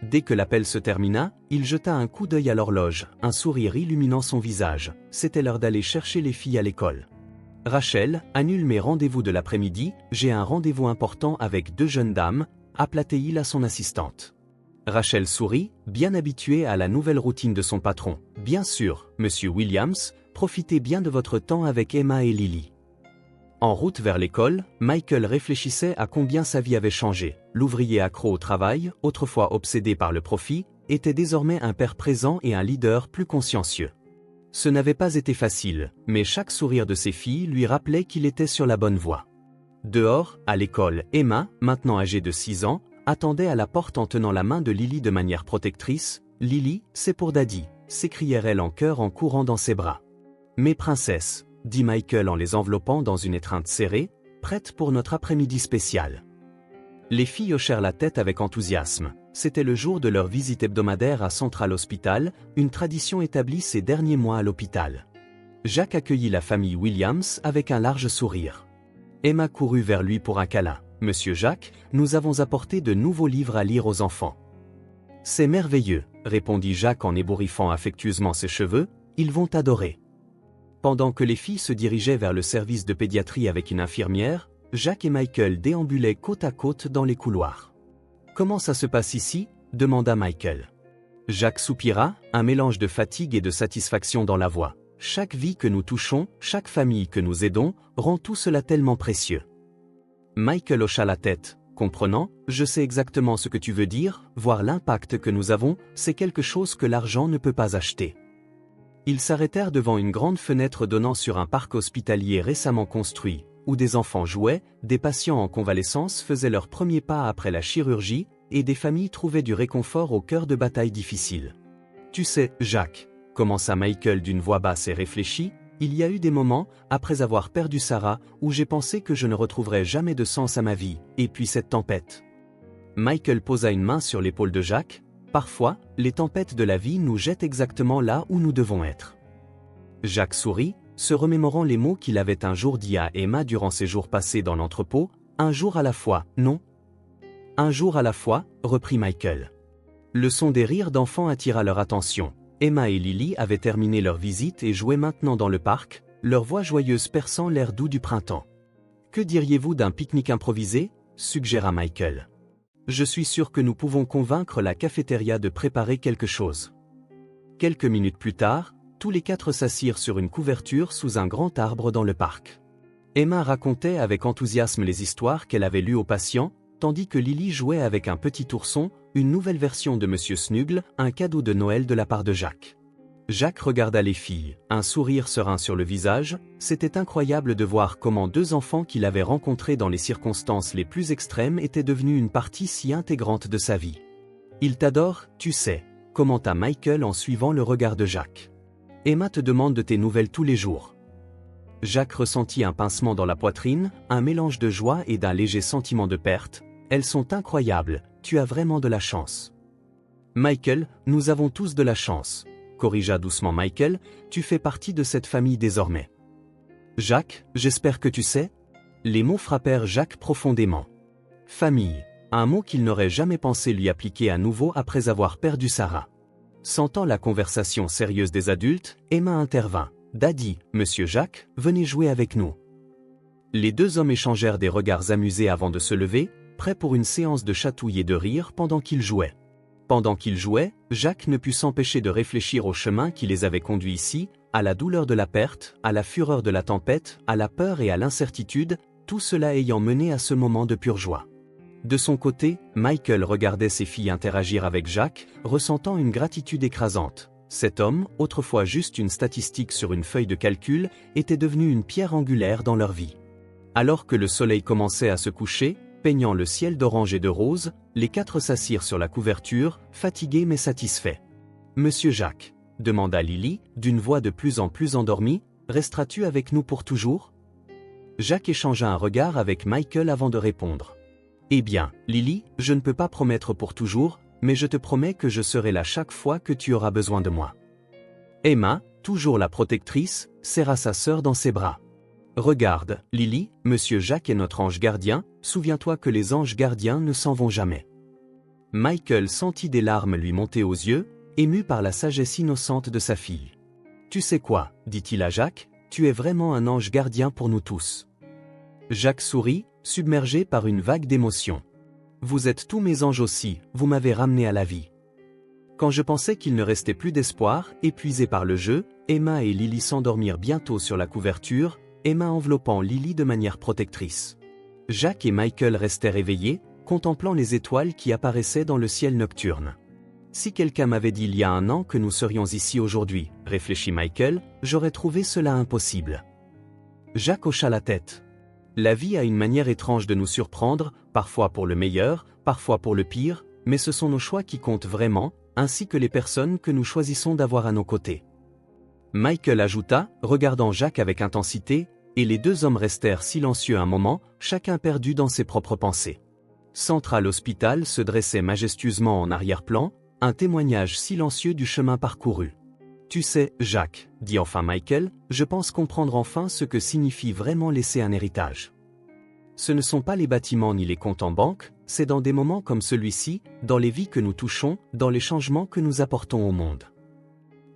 Dès que l'appel se termina, il jeta un coup d'œil à l'horloge, un sourire illuminant son visage. C'était l'heure d'aller chercher les filles à l'école. Rachel, annule mes rendez-vous de l'après-midi, j'ai un rendez-vous important avec 2 jeunes dames, appela-t-il à son assistante. Rachel sourit, bien habituée à la nouvelle routine de son patron. Bien sûr, monsieur Williams, profitez bien de votre temps avec Emma et Lily. En route vers l'école, Michael réfléchissait à combien sa vie avait changé. L'ouvrier accro au travail, autrefois obsédé par le profit, était désormais un père présent et un leader plus consciencieux. Ce n'avait pas été facile, mais chaque sourire de ses filles lui rappelait qu'il était sur la bonne voie. Dehors, à l'école, Emma, maintenant âgée de 6 ans, attendait à la porte en tenant la main de Lily de manière protectrice. « Lily, c'est pour Daddy », s'écriait-elle en chœur en courant dans ses bras. « Mes princesses », dit Michael en les enveloppant dans une étreinte serrée, « prêtes pour notre après-midi spécial. » Les filles hochèrent la tête avec enthousiasme. C'était le jour de leur visite hebdomadaire à Central Hospital, une tradition établie ces derniers mois à l'hôpital. Jacques accueillit la famille Williams avec un large sourire. Emma courut vers lui pour un câlin. « Monsieur Jacques, nous avons apporté de nouveaux livres à lire aux enfants. »« C'est merveilleux, » répondit Jacques en ébouriffant affectueusement ses cheveux, « ils vont adorer. » Pendant que les filles se dirigeaient vers le service de pédiatrie avec une infirmière, Jacques et Michael déambulaient côte à côte dans les couloirs. « Comment ça se passe ici ?» demanda Michael. Jacques soupira, un mélange de fatigue et de satisfaction dans la voix. Chaque vie que nous touchons, chaque famille que nous aidons, rend tout cela tellement précieux. Michael hocha la tête, comprenant, je sais exactement ce que tu veux dire, voir l'impact que nous avons, c'est quelque chose que l'argent ne peut pas acheter. Ils s'arrêtèrent devant une grande fenêtre donnant sur un parc hospitalier récemment construit, où des enfants jouaient, des patients en convalescence faisaient leurs premiers pas après la chirurgie, et des familles trouvaient du réconfort au cœur de batailles difficiles. Tu sais, Jacques, commença Michael d'une voix basse et réfléchie, il y a eu des moments, après avoir perdu Sarah, où j'ai pensé que je ne retrouverais jamais de sens à ma vie, et puis cette tempête. Michael posa une main sur l'épaule de Jacques. Parfois, les tempêtes de la vie nous jettent exactement là où nous devons être. Jacques sourit, se remémorant les mots qu'il avait un jour dit à Emma durant ses jours passés dans l'entrepôt, un jour à la fois, non? Un jour à la fois, reprit Michael. Le son des rires d'enfants attira leur attention. Emma et Lily avaient terminé leur visite et jouaient maintenant dans le parc, leur voix joyeuse perçant l'air doux du printemps. Que diriez-vous d'un pique-nique improvisé? Suggéra Michael. Je suis sûr que nous pouvons convaincre la cafétéria de préparer quelque chose. Quelques minutes plus tard, tous les quatre s'assirent sur une couverture sous un grand arbre dans le parc. Emma racontait avec enthousiasme les histoires qu'elle avait lues aux patients, tandis que Lily jouait avec un petit ourson, une nouvelle version de Monsieur Snuggle, un cadeau de Noël de la part de Jacques. Jacques regarda les filles, un sourire serein sur le visage, c'était incroyable de voir comment deux enfants qu'il avait rencontrés dans les circonstances les plus extrêmes étaient devenus une partie si intégrante de sa vie. Il t'adore, tu sais, commenta Michael en suivant le regard de Jacques. Emma te demande de tes nouvelles tous les jours. Jacques ressentit un pincement dans la poitrine, un mélange de joie et d'un léger sentiment de perte. Elles sont incroyables, tu as vraiment de la chance. Michael, nous avons tous de la chance, corrigea doucement Michael, tu fais partie de cette famille désormais. Jacques, j'espère que tu sais. Les mots frappèrent Jacques profondément. Famille, un mot qu'il n'aurait jamais pensé lui appliquer à nouveau après avoir perdu Sarah. Sentant la conversation sérieuse des adultes, Emma intervint. Daddy, Monsieur Jacques, venez jouer avec nous. Les deux hommes échangèrent des regards amusés avant de se lever, prêts pour une séance de chatouilles et de rire pendant qu'ils jouaient. Pendant qu'ils jouaient, Jacques ne put s'empêcher de réfléchir au chemin qui les avait conduits ici, à la douleur de la perte, à la fureur de la tempête, à la peur et à l'incertitude, tout cela ayant mené à ce moment de pure joie. De son côté, Michael regardait ses filles interagir avec Jacques, ressentant une gratitude écrasante. Cet homme, autrefois juste une statistique sur une feuille de calcul, était devenu une pierre angulaire dans leur vie. Alors que le soleil commençait à se coucher, peignant le ciel d'orange et de rose, les quatre s'assirent sur la couverture, fatigués mais satisfaits. « Monsieur Jacques, demanda Lily, d'une voix de plus en plus endormie, resteras-tu avec nous pour toujours ?» Jacques échangea un regard avec Michael avant de répondre. « Eh bien, Lily, je ne peux pas promettre pour toujours, mais je te promets que je serai là chaque fois que tu auras besoin de moi. » Emma, toujours la protectrice, serra sa sœur dans ses bras. « Regarde, Lily, Monsieur Jacques est notre ange gardien, souviens-toi que les anges gardiens ne s'en vont jamais. » Michael sentit des larmes lui monter aux yeux, ému par la sagesse innocente de sa fille. « Tu sais quoi, dit-il à Jacques, tu es vraiment un ange gardien pour nous tous. » Jacques sourit, submergé par une vague d'émotion. « Vous êtes tous mes anges aussi, vous m'avez ramené à la vie. » Quand je pensais qu'il ne restait plus d'espoir, épuisés par le jeu, Emma et Lily s'endormirent bientôt sur la couverture, Emma enveloppant Lily de manière protectrice. Jacques et Michael restèrent éveillés, contemplant les étoiles qui apparaissaient dans le ciel nocturne. « Si quelqu'un m'avait dit il y a un an que nous serions ici aujourd'hui, réfléchit Michael, j'aurais trouvé cela impossible. » Jacques hocha la tête. La vie a une manière étrange de nous surprendre, parfois pour le meilleur, parfois pour le pire, mais ce sont nos choix qui comptent vraiment, ainsi que les personnes que nous choisissons d'avoir à nos côtés. Michael ajouta, regardant Jacques avec intensité, et les deux hommes restèrent silencieux un moment, chacun perdu dans ses propres pensées. Central Hospital se dressait majestueusement en arrière-plan, un témoignage silencieux du chemin parcouru. « Tu sais, Jacques, dit enfin Michael, je pense comprendre enfin ce que signifie vraiment laisser un héritage. Ce ne sont pas les bâtiments ni les comptes en banque, c'est dans des moments comme celui-ci, dans les vies que nous touchons, dans les changements que nous apportons au monde. »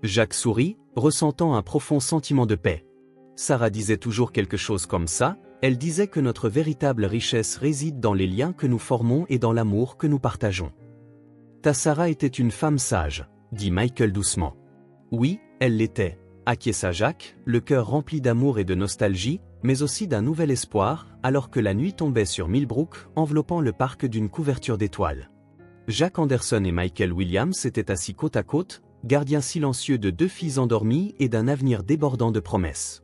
Jacques sourit, ressentant un profond sentiment de paix. Sarah disait toujours quelque chose comme ça, elle disait que notre véritable richesse réside dans les liens que nous formons et dans l'amour que nous partageons. « Ta Sarah était une femme sage, dit Michael doucement. « Oui, elle l'était, Acquiesça Jacques, le cœur rempli d'amour et de nostalgie, mais aussi d'un nouvel espoir, alors que la nuit tombait sur Millbrook, enveloppant le parc d'une couverture d'étoiles. Jack Anderson et Michael Williams étaient assis côte à côte, gardiens silencieux de deux filles endormies et d'un avenir débordant de promesses.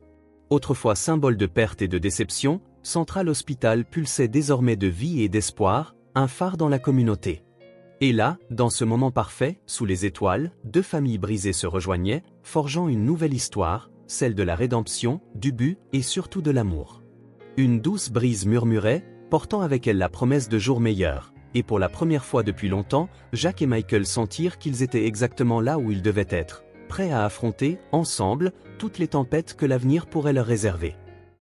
Autrefois symbole de perte et de déception, Central Hospital pulsait désormais de vie et d'espoir, un phare dans la communauté. Et là, dans ce moment parfait, sous les étoiles, deux familles brisées se rejoignaient, forgeant une nouvelle histoire, celle de la rédemption, du but et surtout de l'amour. Une douce brise murmurait, portant avec elle la promesse de jours meilleurs, et pour la première fois depuis longtemps, Jack et Michael sentirent qu'ils étaient exactement là où ils devaient être, prêts à affronter, ensemble, toutes les tempêtes que l'avenir pourrait leur réserver.